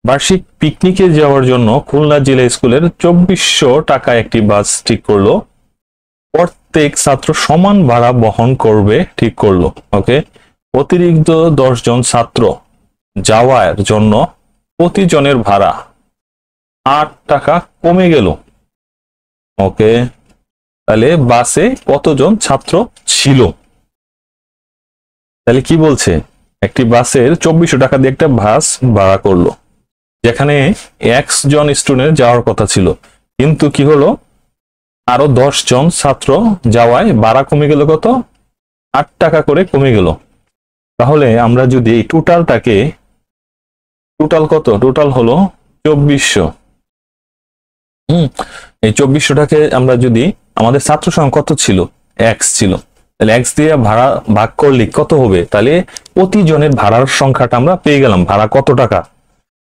বার্ষিক পিকনিকে যাওয়ার জন্য খুলনা জেলা স্কুলের 2400 টাকা একটি বাস ঠিক করলো, প্রত্যেক ছাত্র সমান ভাড়া বহন করবে ঠিক করলো। ওকে, অতিরিক্ত 10 জন ছাত্র যাওয়ার জন্য প্রতিজনের ভাড়া 8 টাকা কমে গেল। ওকে, তাহলে বাসে কতজন ছাত্র ছিল? তাহলে কি বলছে, একটি বাসের 2400 টাকা দিয়ে একটা বাস ভাড়া করলো, যেখানে 1 জন স্টুডেন্ট যাওয়ার কথা ছিল, কিন্তু কি হলো, আরো 10 জন ছাত্র যাওয়ায় ভাড়া কমে গেল কত? 8 টাকা করে কমে গেল। তাহলে আমরা যদি এই টোটালটাকে, টোটাল কত, টোটাল হলো 2400। এই 2400টাকে আমরা যদি, আমাদের ছাত্র সংখ্যা কত ছিল? x ছিল, তাহলে x দিয়ে ভাড়া ভাগ করলে কত হবে? তাহলে প্রতিজনের ভাড়ার সংখ্যাটা আমরা পেয়ে গেলাম, ভাড়া কত টাকা।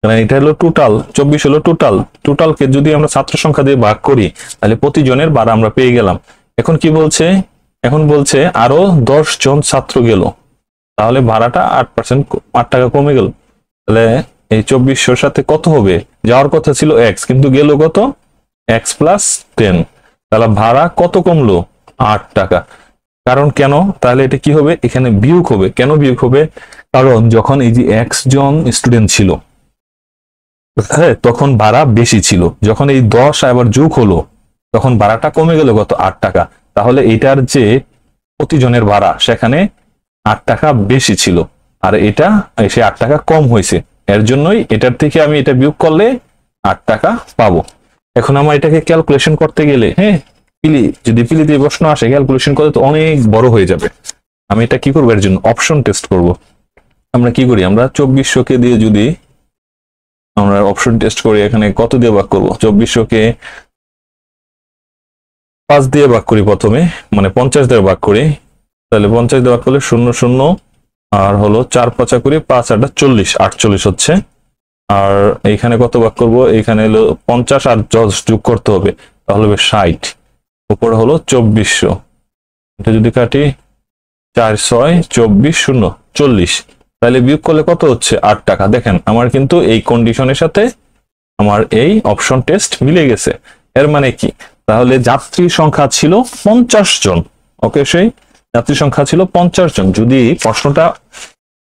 কারণ এটা হলো টোটাল, 24 হলো টোটাল, টোটালকে যদি আমরা ছাত্র সংখ্যা দিয়ে ভাগ করি তাহলে প্রতিজনের ভাড়া আমরা পেয়ে গেলাম। এখন কি বলছে, এখন বলছে আরো 10 জন ছাত্র গেল, তাহলে ভাড়াটা 8%, 8 টাকা কমে গেল। তাহলে এই 2400 সাথে কত হবে? যাওয়ার কথা ছিল x, কিন্তু গেল কত? x + 10, তাহলে ভাড়া কত কমলো? 8 টাকা। কারণ কেন? তাহলে এটা কি হবে, এখানে বিয়োগ হবে। কেন বিয়োগ হবে? কারণ যখন এই যে x জন স্টুডেন্ট ছিল, হ্যাঁ, তখন ভাড়া বেশি ছিল, যখন এই 10 আবার যোগ হলো তখন ভাড়াটা কমে গেল কত? 8 টাকা। তাহলে এটার যে প্রতিজনের ভাড়া সেখানে 8 টাকা বেশি ছিল, আর এটা এসে 8 টাকা কম হয়েছে, এর জন্যই এটার থেকে আমি এটা বিয়োগ করলে 8 টাকা পাবো। এখন আমার এটাকে ক্যালকুলেশন করতে গেলে, হ্যাঁ, যদি পিলি দিয়ে প্রশ্ন আসে ক্যালকুলেশন করতে তো অনেক বড় হয়ে যাবে। আমি এটা কি করবো, এর জন্য অপশন টেস্ট করব। আমরা কি করি, আমরা 2400কে দিয়ে যদি আমরা অপশন টেস্ট করি, এখানে কত দিয়ে ভাগ করব? 2400কে 5 দিয়ে ভাগ করি প্রথমে, মানে 50 দিয়ে ভাগ করি। তাহলে 50 দিয়ে ভাগ করলে 0 0, আর হলো 4 5 করি, 5 8 40, 48 হচ্ছে। আর এইখানে কত ভাগ করব? এইখানে হলো 50 আর 10 যোগ করতে হবে, তাহলে হবে 60, উপরে হলো 2400। এটা যদি কাটি, 4 6 24 0 40, তাহলে বিয়োগ করলে কত হচ্ছে? 8 টাকা। দেখেন আমার কিন্তু এই কন্ডিশনের সাথে আমার এই অপশন টেস্ট মিলে গেছে। এর মানে কি, তাহলে যাত্রী সংখ্যা ছিল 50 জন। ওকে, সেই যাত্রী সংখ্যা ছিল 50 জন। যদি প্রশ্নটা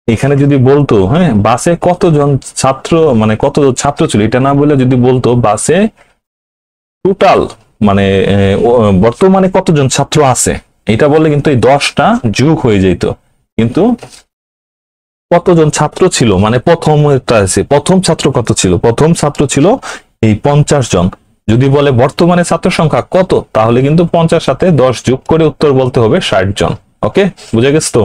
এখানে যদি বলতো, হ্যাঁ, বাসে কতজন ছাত্র, মানে কত ছাত্র ছিল, এটা না বলে যদি বলতো বাসে টোটাল, মানে বর্তমানে কতজন ছাত্র আছে, এটা বললে কিন্তু এই 10টা যোগ হয়ে যেত। কিন্তু কতজন ছাত্র ছিল, মানে প্রথম ছাত্র কত ছিল? প্রথম ছাত্র ছিল এই 50 জন। যদি বলে বর্তমানে ছাত্র সংখ্যা কত, তাহলে কিন্তু 50 সাথে 10 যোগ করে উত্তর বলতে হবে 60 জন। ওকে, বুঝে গেছ তো?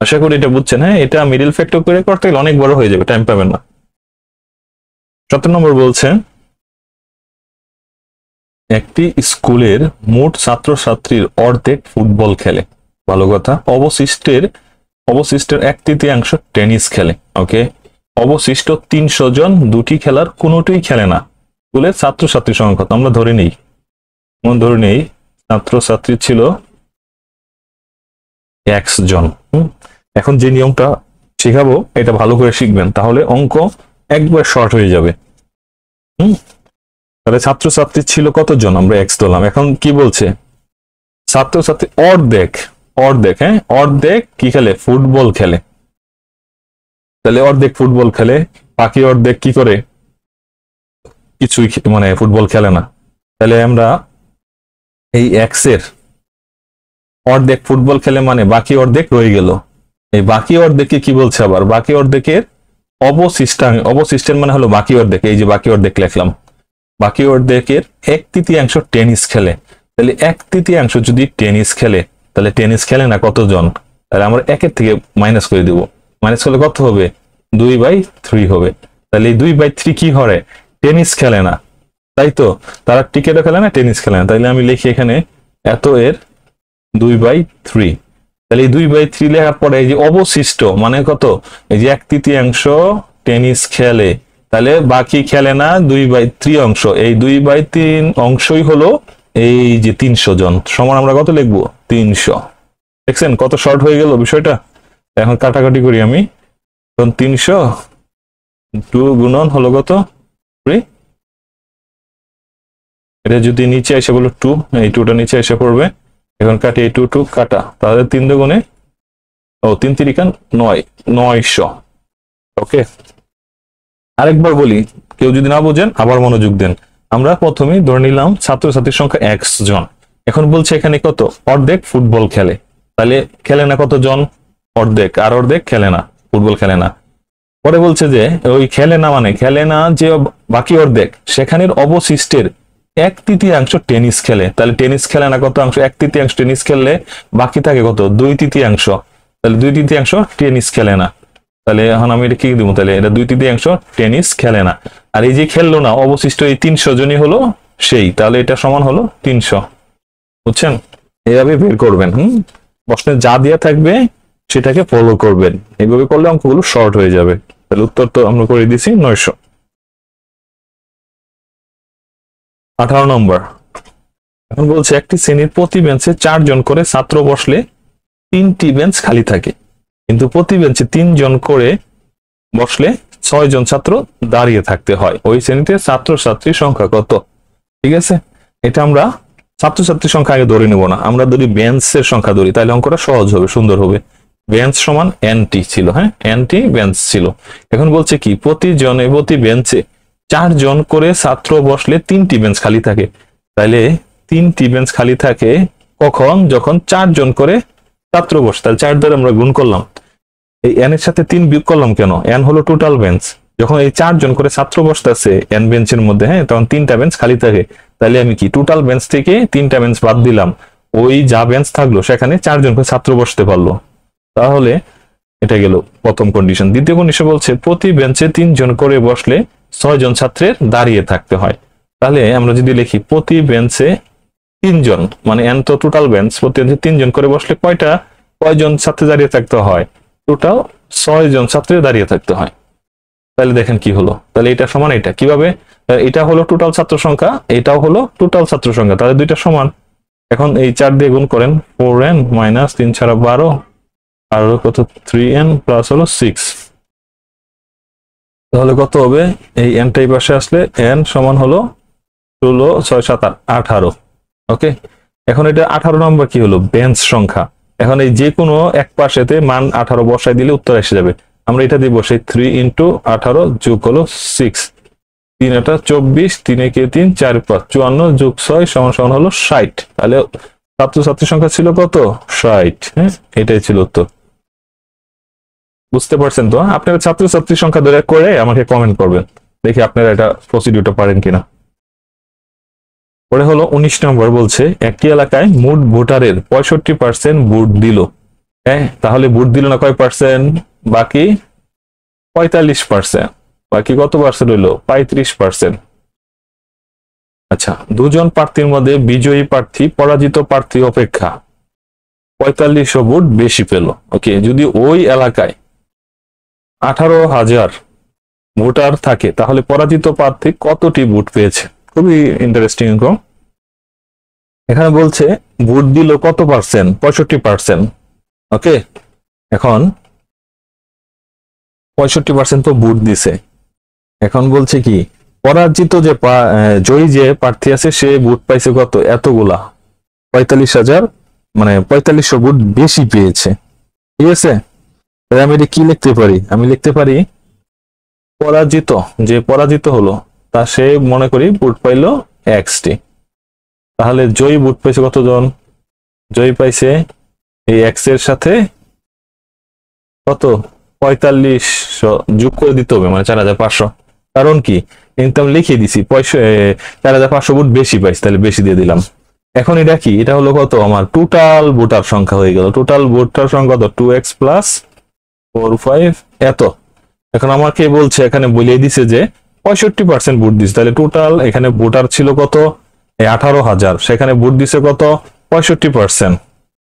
আশা করি এটা বুঝছেন। হ্যাঁ, এটা মিডল ফ্যাক্টর করে করতে গেলে অনেক বড় হয়ে যাবে, টাইম পাবেন না। 17 নম্বর বলছে, একটি স্কুলের মোট ছাত্রছাত্রীর অর্ধেক ফুটবল খেলে, ভালো কথা। অবশিষ্টের 1/3 টেনিস খেলে। ওকে, অবশিষ্ট 300 জন দুটি খেলার কোনোটিই খেলে না। স্কুলের ছাত্রছাত্রী সংখ্যা কত? আমরা ধরে নেই ছাত্রছাত্রী ছিল 1 জন। এখন যে নিয়মটা শেখাবো এটা ভালো করে শিখবেন, তাহলে অঙ্ক একবার শর্ট হয়ে যাবে। তাহলে ছাত্রছাত্রী ছিল কতজন? আমরা x ধরলাম। এখন কি বলছে, ছাত্রছাত্রী অর্ধেক, হ্যাঁ, অর্ধেক কি খেলে? ফুটবল খেলে। তাহলে অর্ধেক ফুটবল খেলে, বাকি অর্ধেক কি করে? কিছুই মানে ফুটবল খেলে না। তাহলে আমরা এই x এর অর্ধেক ফুটবল খেলে, মানে বাকি অর্ধেক রয়ে গেল। এই বাকি অর্ধেককে কি বলছে আবার? বাকি অর্ধেকের অবশিষ্টের মানে হলো বাকি অর্ধেক। এই যে বাকি অর্ধেক লিখলাম, বাকি অর্ধেকের 1/3 টেনিস খেলে। তাহলে 1/3 যদি টেনিস খেলে, তাহলে টেনিস খেলে না কতজন? তাহলে আমরা 1 থেকে মাইনাস করে দিব। মাইনাস করলে কত হবে? 2/3 হবে। তাহলে এই 2/3 কি হয়? টেনিস খেলে না, তাই তো? তারা ক্রিকেটও খেলে না, টেনিস খেলে না। তাইলে আমি লিখি এখানে এত এর 2/3। তাহলে এই 2/3 লেখার পরে এই যে অবশিষ্ট মানে কত? এই যে 1/3 টেনিস খেলে, তাহলে বাকি খেলে না 2/3 অংশ। এই 2/3 অংশই হলো এই যে 300 জন। সমান আমরা কত লিখবো? 300। দেখছেন কত শর্ট হয়ে গেল বিষয়টা? এখন কাটাকাটি করি আমি। 300 2 গুণন হলো কত? 3। এটা যদি নিচে এসে বলো 2, এই 2টা নিচে এসে পড়বে, এখন কাটি, এই 2 2 কাটা, তাহলে 3 দুগুণে 3 3 9, 900। ওকে, আরেকবার বলি, কেউ যদি না বোঝেন আবার মনোযোগ দেন। আমরা প্রথমেই ধরে নিলাম ছাত্রছাত্রীর সংখ্যা x জন। এখন বলছে এখানে কত, অর্ধেক ফুটবল খেলে, তাহলে খেলে না কতজন, অর্ধেক, আর অর্ধেক খেলে না, ফুটবল খেলে না। পরে বলছে যে ওই খেলে না মানে খেলে না যে বাকি অর্ধেক, সেখানের অবশিষ্টের 1/3 টেনিস খেলে, তাহলে টেনিস খেলে না কত অংশ, 1/3 টেনিস খেললে বাকি থাকে কত, 2/3, তাহলে 2/3 টেনিস খেলে না। তাহলে এখন আমি এটা কি দিব, তাহলে এটা 2/3 টেনিস খেলে না। আর এই যে খেললো না অবশিষ্ট এই 300 জনই হলো সেই, তাহলে এটা সমান হলো 300। বুঝছেন, এইভাবে বের করবেন। প্রশ্নে যা দেওয়া থাকবে সেটাকে ফলো করবেন, এইভাবে করলে অঙ্কগুলো শর্ট হয়ে যাবে। তাহলে উত্তর তো আমরা করে দিছি 900। 18 নম্বর, এখন বলছে একটি শ্রেণীর প্রতি বেঞ্চে 4 জন করে ছাত্র বসলে 3টি বেঞ্চ খালি থাকে, কিন্তু প্রতি বেঞ্চে 3 জন করে বসলে 6 জন ছাত্র দাঁড়িয়ে থাকতে হয়। ওই শ্রেণীতে ছাত্রছাত্রীর সংখ্যা কত? ঠিক আছে, এটা আমরা ছাত্রছাত্রীর সংখ্যা আগে ধরে নেব না, আমরা ধরি বেঞ্চের সংখ্যা ধরি, তাহলে অঙ্কটা সহজ হবে, সুন্দর হবে। বেঞ্চ সমান এনটি ছিল, হ্যাঁ এনটি বেঞ্চ ছিল। এখন বলছে কি, প্রতি বেঞ্চে 4 জন করে ছাত্র বসলে 3টি বেঞ্চ খালি থাকে। তাহলে 3টি বেঞ্চ খালি থাকে কখন, যখন 4 জন করে ছাত্র বসে, তাহলে 4 দ্বারা আমরা গুণ করলাম, এই এন এর সাথে 3 বিয়োগ করলাম কেন, এন হলো টোটাল বেঞ্চ। যখন এই 4 জন করে ছাত্র বসতেছে এন বেঞ্চের মধ্যে, হ্যাঁ তখন 3টা বেঞ্চ খালি থাকে। তাহলে আমি কি টোটাল বেঞ্চ থেকে 3টা বেঞ্চ বাদ দিলাম, ওই যা বেঞ্চ থাকলো সেখানে 4 জন করে ছাত্র বসতে পারলো। তাহলে এটা গেল প্রথম কন্ডিশন। দ্বিতীয় কন্ডিশন বলছে প্রতি বেঞ্চে 3 জন করে বসলে 6 জন ছাত্রের দাঁড়িয়ে থাকতে হয়। তাহলে আমরা যদি লিখি প্রতি বেঞ্চে 3 জন, মানে এন তো টোটাল বেঞ্চ, প্রতি বেঞ্চে 3 জন করে বসলে কয়জন ছাত্র দাঁড়িয়ে থাকতে হয়, টোটাল 6 জন ছাত্রের দাঁড়িয়ে থাকতে হয়। তাহলে দেখেন কি হলো, তাহলে এটা সমান এটা, কিভাবে, এটা হলো টোটাল ছাত্র সংখ্যা, এটাও হলো টোটাল ছাত্র সংখ্যা, তাহলে দুইটা সমান। এখন এই 4 দিয়ে গুণ করেন, 4n মাইনাস 3 ছাড়া 12, আর কত 3n প্লাস হলো 6, তাহলে কত হবে, এই এনটাই পাশে আসলে n সমান হলো 16 6 7 18। ওকে, এখন এটা 18 নম্বর কি হলো, বেঞ্চ সংখ্যা। এখন এই যে কোনো এক পাশেতে মান 18 বসাই দিলে উত্তর এসে যাবে। আমরা এটা দিব সেই 3 × 18 যোগ হলো 6, 3 এটা 24, 3 একে 3 4 5 54 যোগ 6 সমান হলো 60। তাহলে ছাত্রছাত্রীর সংখ্যা ছিল কত, 60। হ্যাঁ, এটাই ছিল উত্তর। বুঝতে পারছেন তো? আপনারা ছাত্রছাত্রীর সংখ্যা ধরে করে আমাকে কমেন্ট করবেন, দেখি আপনারা এটা প্রসিডিউরটা পারেন কিনা। পরে হলো 19 নম্বর, বলছে একটি এলাকায় মোট ভোটারের 65% ভোট দিল। হ্যাঁ, তাহলে ভোট দিল না কয় পার্সেন্ট, বাকি 45%, বাকি কত পার্সেন্ট হইলো, 35%। আচ্ছা, 2 জন প্রার্থীর মধ্যে বিজয়ী প্রার্থী পরাজিত প্রার্থী অপেক্ষা 4500 ভোট বেশি পেল। ওকে, যদি ওই এলাকায় 18,000 ভোটার থাকে তাহলে পরাজিত প্রার্থী কতটি ভোট পেয়েছে? খুবই ইন্টারেস্টিং। এখানে বলছে ভোট দিল কত পার্সেন্ট, 65%। ওকে, এখন 65% তো ভোট দিছে। এখন বলছে কি, পরাজিত যে জয়ী যে প্রার্থী আছে সে ভোট পাইছে কত, এতগুলা 45,000, মানে 4500 ভোট বেশি পেয়েছে। ঠিক আছে, তাহলে আমি এটা কি লিখতে পারি, আমি লিখতে পারি পরাজিত হলো তা সে মনে করি ভোট পাইলো XT। তাহলে জয়ী ভোট পাইছে কতজন, জয়ী পাইছে এই X এর সাথে কত 4500 যোগ করে দিতে হবে, মানে 4500। কারণ কি, কিন্তু আমি লিখে দিছি 4500 ভোট বেশি পাইছে, তাহলে বেশি দিয়ে দিলাম। এখন এটা কি, এটা হলো কত, আমার টোটাল ভোটার সংখ্যা হয়ে গেল। টোটাল ভোটার সংখ্যা কত, 2x প্লাস 4 5 এত। এখন আমাকে বলছে, এখানে বলে দিছে যে 65% ভোট দিছে, তাহলে টোটাল এখানে ভোটার ছিল কত, 18,000, সেখানে ভোট দিছে কত, 65%।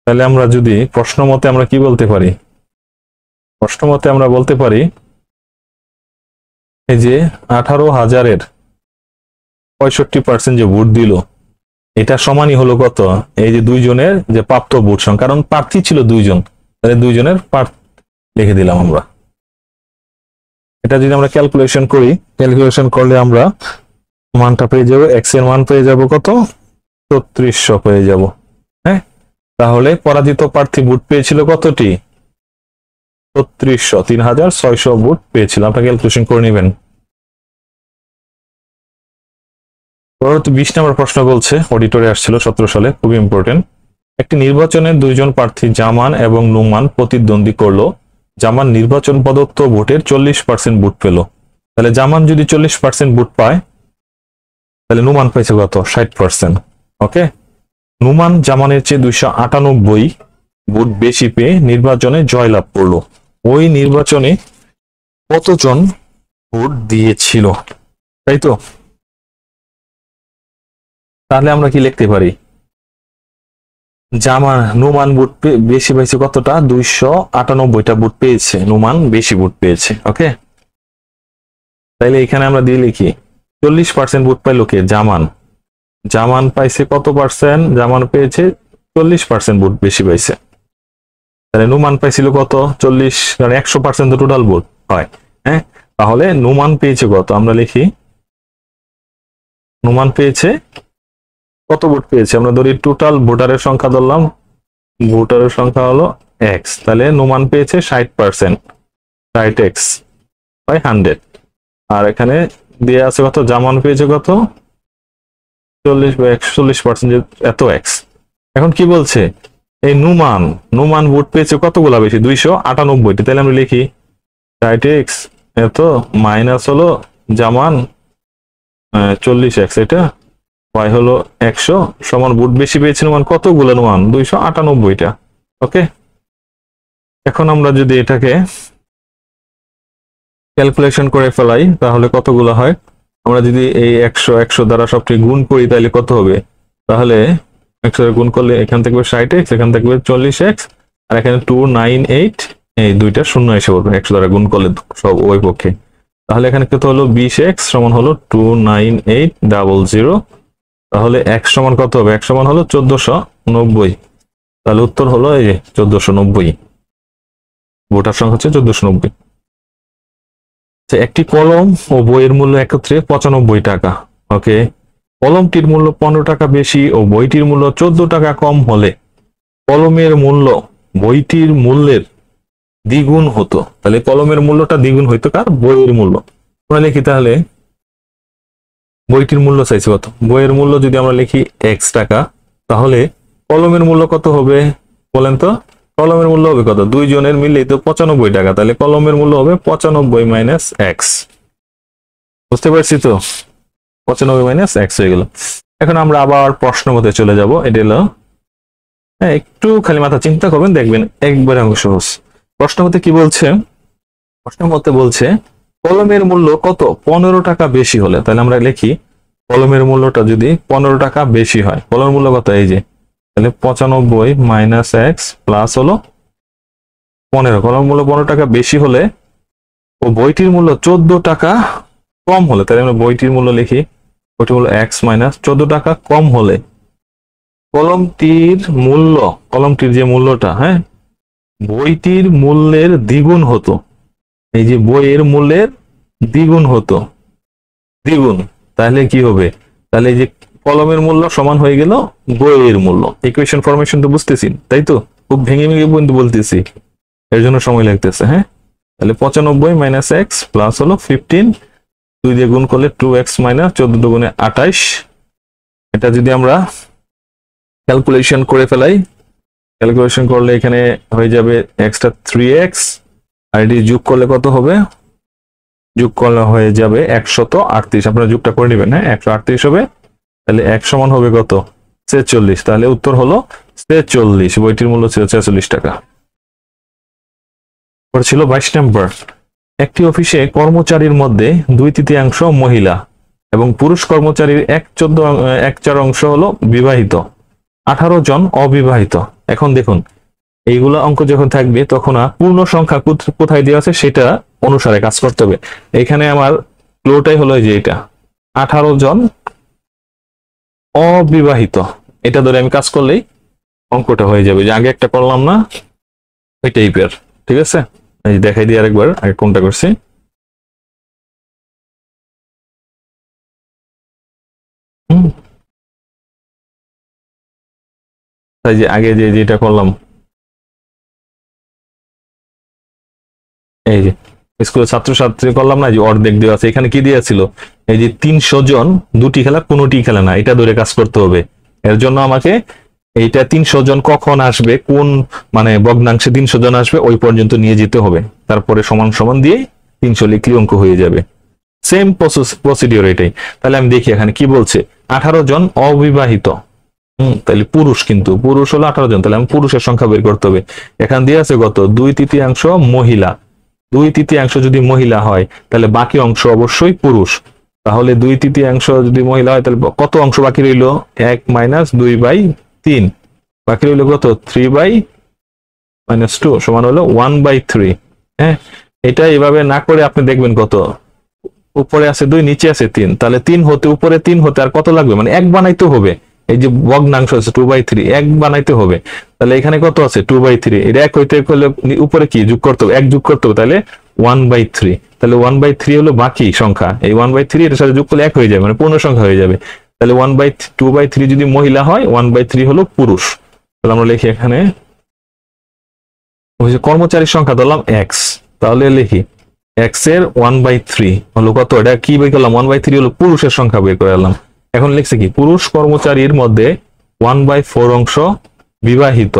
তাহলে আমরা যদি প্রশ্ন মতে আমরা কি বলতে পারি, প্রশ্ন মতে আমরা বলতে পারি এই যে 18,000-এর 65% যে ভোট দিল, এটা সমানই হলো কত, এই যে 2 জনের যে প্রাপ্ত ভোট সংখ্যা, কারণ প্রার্থী ছিল 2 জন, তাহলে 2 জনের লিখে দিলাম আমরা। এটা যদি আমরা ক্যালকুলেশন করি, ক্যালকুলেশন করলে আমরা মানটা পেয়ে যাবো, x এর মান পেয়ে যাবো কত, 3400 পেয়ে যাব। হ্যাঁ, তাহলে পরাজিত প্রার্থী ভোট পেয়েছিল কতটি? 3600, 3600 ভোট পেয়েছিল। আপনাকে ক্যালকুলেশন করে নেবেন। 20 নম্বর প্রশ্ন বলছে, অডিটরে আসছিল 17 সালে, খুবই ইম্পর্টেন্ট। একটি নির্বাচনে দুইজন প্রার্থী জামান এবং নুমান প্রতিদ্বন্দ্বী করলো। জামান নির্বাচন প্রদত্ত ভোটের 40% ভোট পেল। তাহলে জামান যদি 40% ভোট পায়, তাহলে নুমান পাইছে কত? 60%। ওকে, নুমান জামানের চেয়ে 298 ভোট বেশি পেয়ে নির্বাচনে জয়লাভ করলো। ওই নির্বাচনে কতজন ভোট দিয়েছিল, তাই তো? তাহলে আমরা কি লিখতে পারি? নুমান ভোট বেশি পাইছে কতটা? 298টা ভোট পেয়েছে, নুমান বেশি ভোট পেয়েছে। ওকে, তাইলে এখানে আমরা দিয়ে লিখি 40% ভোট পাইলো কে? জামান। জামান পাইছে কত পার্সেন্ট? জামান পেয়েছে 40% ভোট বেশি পাইছে। তাহলে নুমান পাইছিল কত? 40, কারণ 100% তো টোটাল ভোট হয়। হ্যাঁ, তাহলে নুমান পেয়েছে কত? আমরা লিখি নুমান পেয়েছে কত ভোট পেয়েছে? আমরা ধরি টোটাল ভোটারের সংখ্যা ধরলাম, ভোটারের সংখ্যা হলো x, তাহলে নুমান পেয়েছে 60%, 60x বাই 100। আর এখানে দিয়ে আছে কত? জামান পেয়েছে কত? 40 বা 140%, এত x। এখন কি বলছে? এই নুমান ভোট পেয়েছে কতগুলা বেশি? 298টি। তাহলে আমরা লিখি 60x এত মাইনাস হলো জামান 40x, এটা y হলো 100 সমান ভোট বেশি পেয়েছে নুমান কতগুলো? নুমান 298টা। ওকে, এখন আমরা যদি এটাকে ক্যালকুলেশন করে ফেলাই তাহলে কতগুলো হয়? আমরা যদি এই 100 দ্বারা সবটি গুণ করি তাহলে কত হবে? তাহলে 100 গুণ করলে এখান থেকে 60x, এখান থেকে 40x, আর এখানে 298, এই দুইটা শূন্য এসে পড়বে 100 দ্বারা গুণ করলে সব ওই পক্ষে। তাহলে এখানে কত হলো? 20x সমান হলো 29800। তাহলে x সমান কত হবে? x সমান হলো 1490। তাহলে উত্তর হলো এই যে 1490, ভোটার সংখ্যা হচ্ছে 1490। একটি কলম ও বইয়ের মূল্য একত্রে 95 টাকা। ওকে, কলমটির মূল্য 15 টাকা বেশি ও বইটির মূল্য 14 টাকা কম হলে কলমের মূল্য বইটির মূল্যের দ্বিগুণ হতো। তাহলে কলমের মূল্যটা দ্বিগুণ হইতো কার? বইয়ের মূল্য। আমরা লিখি তাহলে বইটির মূল্য চাইছে কত? বইয়ের মূল্য যদি আমরা লিখি x টাকা, তাহলে কলমের মূল্য কত হবে বলেন তো? কলমের মূল্য হবে কত? দুইজনের মিললেই তো 95 টাকা, তাহলে কলমের মূল্য হবে 95 মাইনাস x। বুঝতে পারছি তো? 95 মাইনাস x হয়ে গেল। এখন আমরা আবার প্রশ্ন মতে চলে যাব। এটা হলো, হ্যাঁ, একটু খালি মাথা চিন্তা করবেন, দেখবেন একবারে অঙ্ক সহজ। প্রশ্ন মতে কি বলছে? প্রশ্ন মতে বলছে কলমের মূল্য কত? 15 টাকা বেশি হলে। তাহলে আমরা লিখি কলমের মূল্যটা যদি 15 টাকা বেশি হয়, কলমের মূল্য কত? এই যে, তাহলে 95 মাইনাস x প্লাস হলো 15। কলমের মূল্য 15 টাকা বেশি হলে ও বইটির মূল্য 14 টাকা কম হলে, তাহলে আমরা বইটির মূল্য লিখি, বইটির মূল্য x মাইনাস 14 টাকা কম হলে কলমটির যে মূল্যটা, হ্যাঁ, বইটির মূল্যের দ্বিগুণ হতো। এই যে বইয়ের মূল্যের দ্বিগুণ হতো, দ্বিগুণ। তাহলে কি হবে? তাহলে এই যে কলমের মূল্য সমান হয়ে গেল বইয়ের মূল্য। ইকুয়েশন ফরমেশন তো বুঝতেছি, তাই তো? খুব ভেঙে ভেঙে কিন্তু বলতেছি, এর জন্য সময় লাগতেছে। হ্যাঁ, তাহলে 95 মাইনাস এক্স প্লাস হলো 15, 2 দিয়ে গুণ করলে 2x মাইনাস 14 দুগুণে 28। এটা যদি আমরা ক্যালকুলেশন করে ফেলাই, ক্যালকুলেশন করলে এখানে হয়ে যাবে এক্সটা 3x, আর এটি যোগ করলে কত হবে? যোগ করলে হয়ে যাবে 138। আপনারা যোগটা করে নেবেন। হ্যাঁ, 138 হবে। তাহলে x সমান হবে কত? 46। তাহলে উত্তর হলো 46, বইটির মূল্য ছিল 46 টাকা। ছিল 22 নম্বর। একটি অফিসে কর্মচারীর মধ্যে 2/3 মহিলা এবং পুরুষ কর্মচারীর 1/4 হলো বিবাহিত, 18 জন অবিবাহিত। এখন দেখুন, এইগুলো অঙ্ক যখন থাকবে তখন পূর্ণ সংখ্যা কোথায় দেওয়া আছে সেটা অনুসারে কাজ করতে হবে। এখানে আমার ক্লোটাই হলো যে এটা 18 জন অবিবাহিত, এটা ধরে আমি কাজ করলেই অঙ্কটা হয়ে যাবে। যে আগে একটা করলাম না ওই টাইপের, ঠিক আছে? এই দেখাই দিই আরেকবার, আগে কোনটা করছি। তাই যে আগে যেটা করলাম, এই যে স্কুলের ছাত্রছাত্রী করলাম না, যে অর্ধেক দেওয়া আছে, এখানে কি দেওয়া ছিল, এই যে 300 জন দুটি খেলা কোনোটি খেলা না, এটা ধরে কাজ করতে হবে। এর জন্য আমাকে এইটা 300 জন কখন আসবে, কোন মানে ভগ্নাংশে 300 জন আসবে ওই পর্যন্ত নিয়ে যেতে হবে, তারপরে সমান সমান দিয়ে 300 লিখলে অঙ্ক হয়ে যাবে। সেম প্রসিডিওর এটাই। তাহলে আমি দেখি এখানে কি বলছে, 18 জন অবিবাহিত, তাহলে পুরুষ, কিন্তু পুরুষ হলো 18 জন, তাহলে আমি পুরুষের সংখ্যা বের করতে হবে। এখান দিয়ে আছে কত, 2/3 মহিলা। 2/3 যদি মহিলা হয় তাহলে বাকি অংশ অবশ্যই পুরুষ। তাহলে 2/3 যদি মহিলা হয় তাহলে কত অংশ বাকি রইল, 1 - 2/3, বাকি রইল কত, 3/-2 সমান হলো 1/3। হ্যাঁ, এটা এভাবে না করে আপনি দেখবেন কত, উপরে আছে 2 নিচে আছে 3, তাহলে 3 হতে উপরে 3 হতে আর কত লাগবে, মানে 1 বানাইতে হবে। এই যে ভগ্নাংশ আছে 2/3, 1 বানাইতে হবে। তাহলে এখানে কত আছে, 2/3, এটা 1 হইতে হলে উপরে কি যোগ করতে হবে, 1 যোগ করতে হবে, তাহলে 1/3। তাহলে 1/3 হলো বাকি সংখ্যা, এই 1/3 এর সাথে যোগ করলে 1 হয়ে যাবে, মানে পূর্ণ সংখ্যা হয়ে যাবে। তাহলে 2/3 যদি মহিলা হয়, 1/3 হলো পুরুষ। তাহলে আমরা লিখি এখানে, ওই যে কর্মচারীর সংখ্যা ধরলাম x, তাহলে লিখি x এর 1/3 হলো কত, এটা কি বের করলাম, 1/3 হলো পুরুষের সংখ্যা বের করে আনলাম। এখন লিখছে কি, পুরুষ কর্মচারীর মধ্যে 1/4 অংশ বিবাহিত,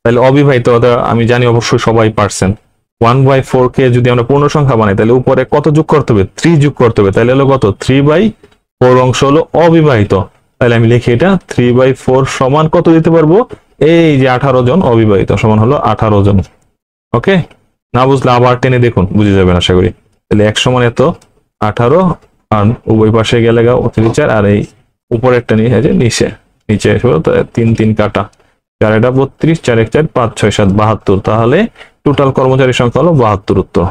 তাহলে অবিবাহিত আমি জানি অবশ্যই সবাই পারছেন। 1/4 কে যদি আমরা পূর্ণ সংখ্যা বানাই তাহলে উপরে কত যোগ করতে হবে, 3 যোগ করতে হবে, তাহলে হলো কত, 3/4 অংশ হলো অবিবাহিত। তাহলে আমি লিখি এটা 3/4 সমান কত দিতে পারবো, এই যে 18 জন অবিবাহিত, সমান হলো 18 জন। ওকে, না বুঝলে আবার টেনে দেখুন, বুঝে যাবেন আশা করি। তাহলে 1 সমান এত 18, আর উভয় পাশে গেলে 3/4, আর এই উপরে একটা নিয়ে নিচে 3 কাটা, 4 এটা 32, 4 1 4 5 6 7 72, তাহলে টোটাল কর্মচারী সংখ্যা হলো 72 উত্তর।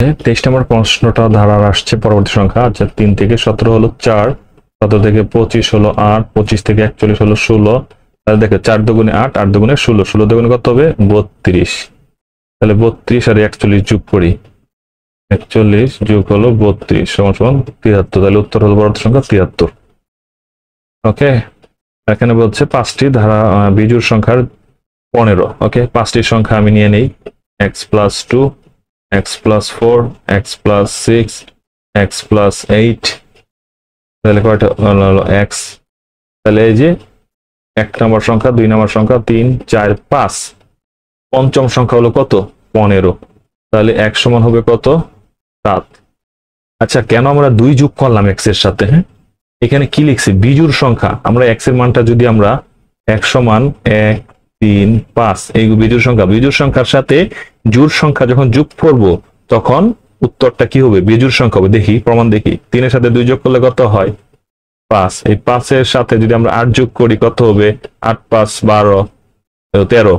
23 নম্বর প্রশ্নটা ধারার আসছে পরবর্তী সংখ্যা, আচ্ছা 3 থেকে 17 হলো 4, 17 থেকে 25 হলো 8, 25 থেকে 41 হলো 16, তাহলে দেখো 4 দুগুণে 8, 8 দুগুণে 16, 16 দুগুণে কত হবে 32, তাহলে 32 আর 41 যোগ করি, 41 যোগ হলো 32 সমান সমান 73, তাহলে উত্তর হলো পরবর্তী সংখ্যা 73। ওকে, এখানে বলছে 5টি ধারা বিজোড় সংখ্যার 15। ওকে, 5টির সংখ্যা আমি নিয়ে নেই, x+2, x+4, x+6, x+8, তাহলে কয়টা হলো x, তাহলে এই যে 1 নম্বর সংখ্যা, 2 নম্বর সংখ্যা, 3 4 5, পঞ্চম সংখ্যা হলো কত, 15, তাহলে x সমান হবে কত, 7। আচ্ছা, কেন আমরা 2 যোগ করলাম x এর সাথে, হ্যাঁ এখানে কি লিখছি, বিজোড় সংখ্যা, আমরা x এর মানটা যদি আমরা x সমান 1 3 5 এই বিজোড় সংখ্যার সাথে জোড় সংখ্যা যখন যোগ করব তখন উত্তরটা কি হবে, বিজোড় সংখ্যা হবে। দেখি প্রমাণ, দেখি 3 এর সাথে 2 যোগ করলে কত হয় 5, এই 5 এর সাথে যদি আমরা 8 যোগ করি কত হবে, 8 5 12 13,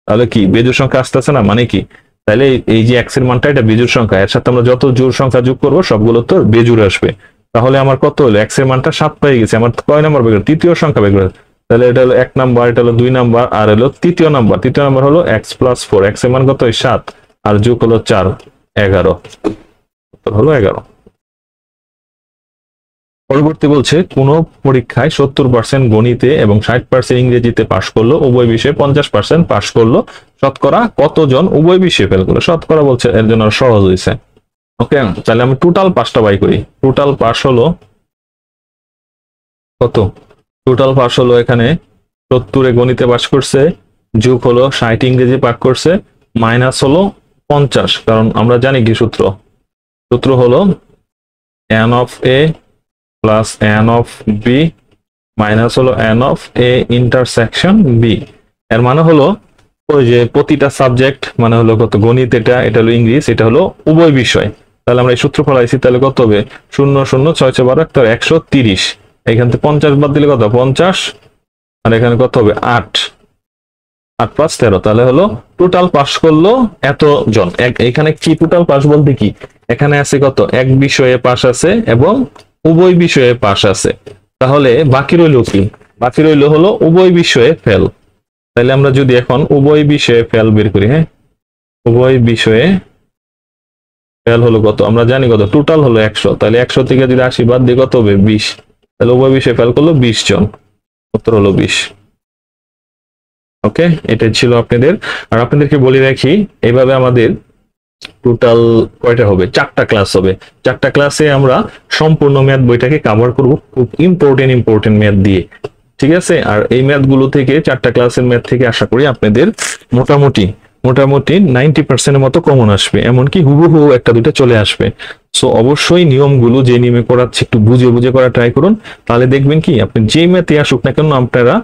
তাহলে কি বিজোড় সংখ্যা আসতেছে না, মানে কি, তাহলে এই যে x এর মানটা এটা বিজোড় সংখ্যা, এর সাথে আমরা যত জোড় সংখ্যা যোগ করব সবগুলো তো বেজোড় আসবে। তাহলে আমার কত হলো, x এর মানটা 7 পেয়ে গেছে, আমার কয় নাম্বার বের, তৃতীয় সংখ্যা বের করে, তাহলে এটা হলো 1 নাম্বার, এটা হলো 2 নাম্বার, আর হলো তৃতীয় নাম্বার হলো x+4, x এর মান কত 7, আর যোগ হলো 4 11, উত্তর হলো 11। পরবর্তী বলছে, কোন পরীক্ষায় 70% গণিতে এবং 60% ইংরেজিতে পাশ করলো, উভয় বিষয়ে 50% পাশ করলো, শতকরা কতজন উভয় বিষয়ে ফেল করলো, শতকরা বলছে এর জন্য সহজ হয়েছে। ওকে, তাহলে আমি টোটাল পাসটা বাই করি, টোটাল পাস হলো কত, টোটাল পাস হলো এখানে 70 গণিতে পাস করছে, যোগ হলো 60 ইংরেজি পাস করছে, মাইনাস হলো 50, কারণ আমরা জানি কি সূত্র হলো n of a plus n of b minus হলো n of a intersection b। এর মানে হলো ওই যে প্রতিটা সাবজেক্ট মানে হলো কত, গণিত এটা হলো ইংলিশ, এটা হলো উভয় বিষয়, তাহলে আমরা এই সূত্র ফলাইছি, তাহলে কত হবে 0 0 6 6 12 130, এখান থেকে 50 বাদ দিলে কত 50, আর এখানে কত হবে 8 8 5 13, তাহলে হলো টোটাল পাস করলো এতজন। এখানে কি টোটাল পাস বলতে কি, এখানে আছে কত, এক বিষয়ে পাস আছে এবং উভয় বিষয়ে পাস আছে, তাহলে বাকি রইল কি, বাকি রইল হলো উভয় বিষয়ে ফেল। তাহলে আমরা যদি এখন উভয় বিষয়ে ফেল বের করি, হ্যাঁ উভয় বিষয়ে ফেল হলো কত, আমরা জানি কত, টোটাল হলো 100, তাহলে 100 থেকে যদি 80 বাদ দিয়ে কত হবে 20, তাহলে উভয় বিষয়ে ফেল করলো 20 জন, উত্তর হলো 20। ওকে, এটাই ছিল আপনাদের। আর আপনাদেরকে বলে রাখি, এইভাবে আমাদের টোটাল কয়টা হবে, 4টা ক্লাস হবে। 4টা ক্লাসে আমরা সম্পূর্ণ ম্যাথ বইটাকে কভার করব, খুব ইম্পর্টেন্ট ম্যাথ দিয়ে। ঠিক আছে, আর এই ম্যাথ গুলো থেকে 4টা ক্লাসের ম্যাথ থেকে আশা করি আপনাদের মোটামুটি 90% মতো কমন আসবে, এমনকি হুবহু একটা দুইটা চলে আসবে। সো অবশ্যই নিয়মগুলো যে নিয়মে করাচ্ছে একটু বুঝে বুঝে করা ট্রাই করুন, তাহলে দেখবেন কি আপনি যে ম্যাথে আসুক না কেন আপনারা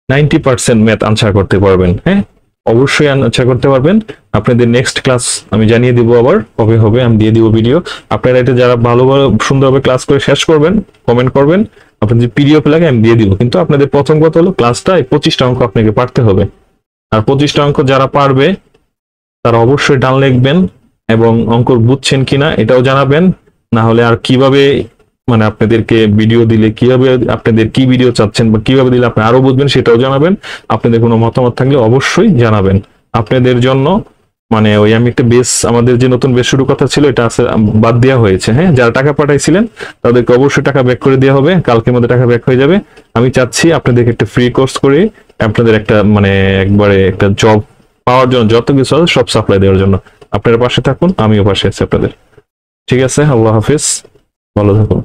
90% ম্যাথ আনসার করতে পারবেন। হ্যাঁ, অবশ্যই আনসার করতে পারবেন। আপনাদের নেক্সট ক্লাস আমি জানিয়ে দিব, আবার কবে হবে আমি দিয়ে দিব ভিডিও। আপনারা এটা যারা ভালোভাবে সুন্দরভাবে ক্লাস করে শেষ করবেন, কমেন্ট করবেন, আপনাদের পিডিএফ লাগে আমি দিয়ে দিব। কিন্তু আপনাদের প্রথম কথা হলো ক্লাসটা 25টা অঙ্ক আপনাকে পারতে হবে। আর 25টা অঙ্ক যারা পারবে তারা অবশ্যই ডান লিখবেন, এবং অঙ্ক বুঝছেন কিনা এটাও জানাবেন। না হলে আর কিভাবে মানে আপনাদেরকে ভিডিও দিলে কিভাবে আপনাদের কি ভিডিও চাচ্ছেন বা কিভাবে দিলে আপনি আরো বুঝবেন সেটাও জানাবেন। আপনাদের কোনো মতামত থাকলে অবশ্যই জানাবেন। আপনাদের জন্য মানে ওই আমি একটা বেস, আমাদের যে নতুন বেস শুরু কথা ছিল এটা আছে বাদ দেওয়া হয়েছে। হ্যাঁ, যারা টাকা পাঠাইছিলেন তাদেরকে অবশ্যই টাকা ব্যাক করে দেওয়া হবে, কালকের মধ্যে টাকা ব্যাক হয়ে যাবে। আমি চাচ্ছি আপনাদেরকে একটা ফ্রি কোর্স করে আপনাদের একটা মানে একবারে একটা জব পাওয়ার জন্য যত কিছু আছে সব সাপ্লাই দেওয়ার জন্য। আপনারা পাশে থাকুন, আমিও পাশে আছি আপনাদের। ঠিক আছে, আল্লাহ হাফিজ, ভালো থাকুন।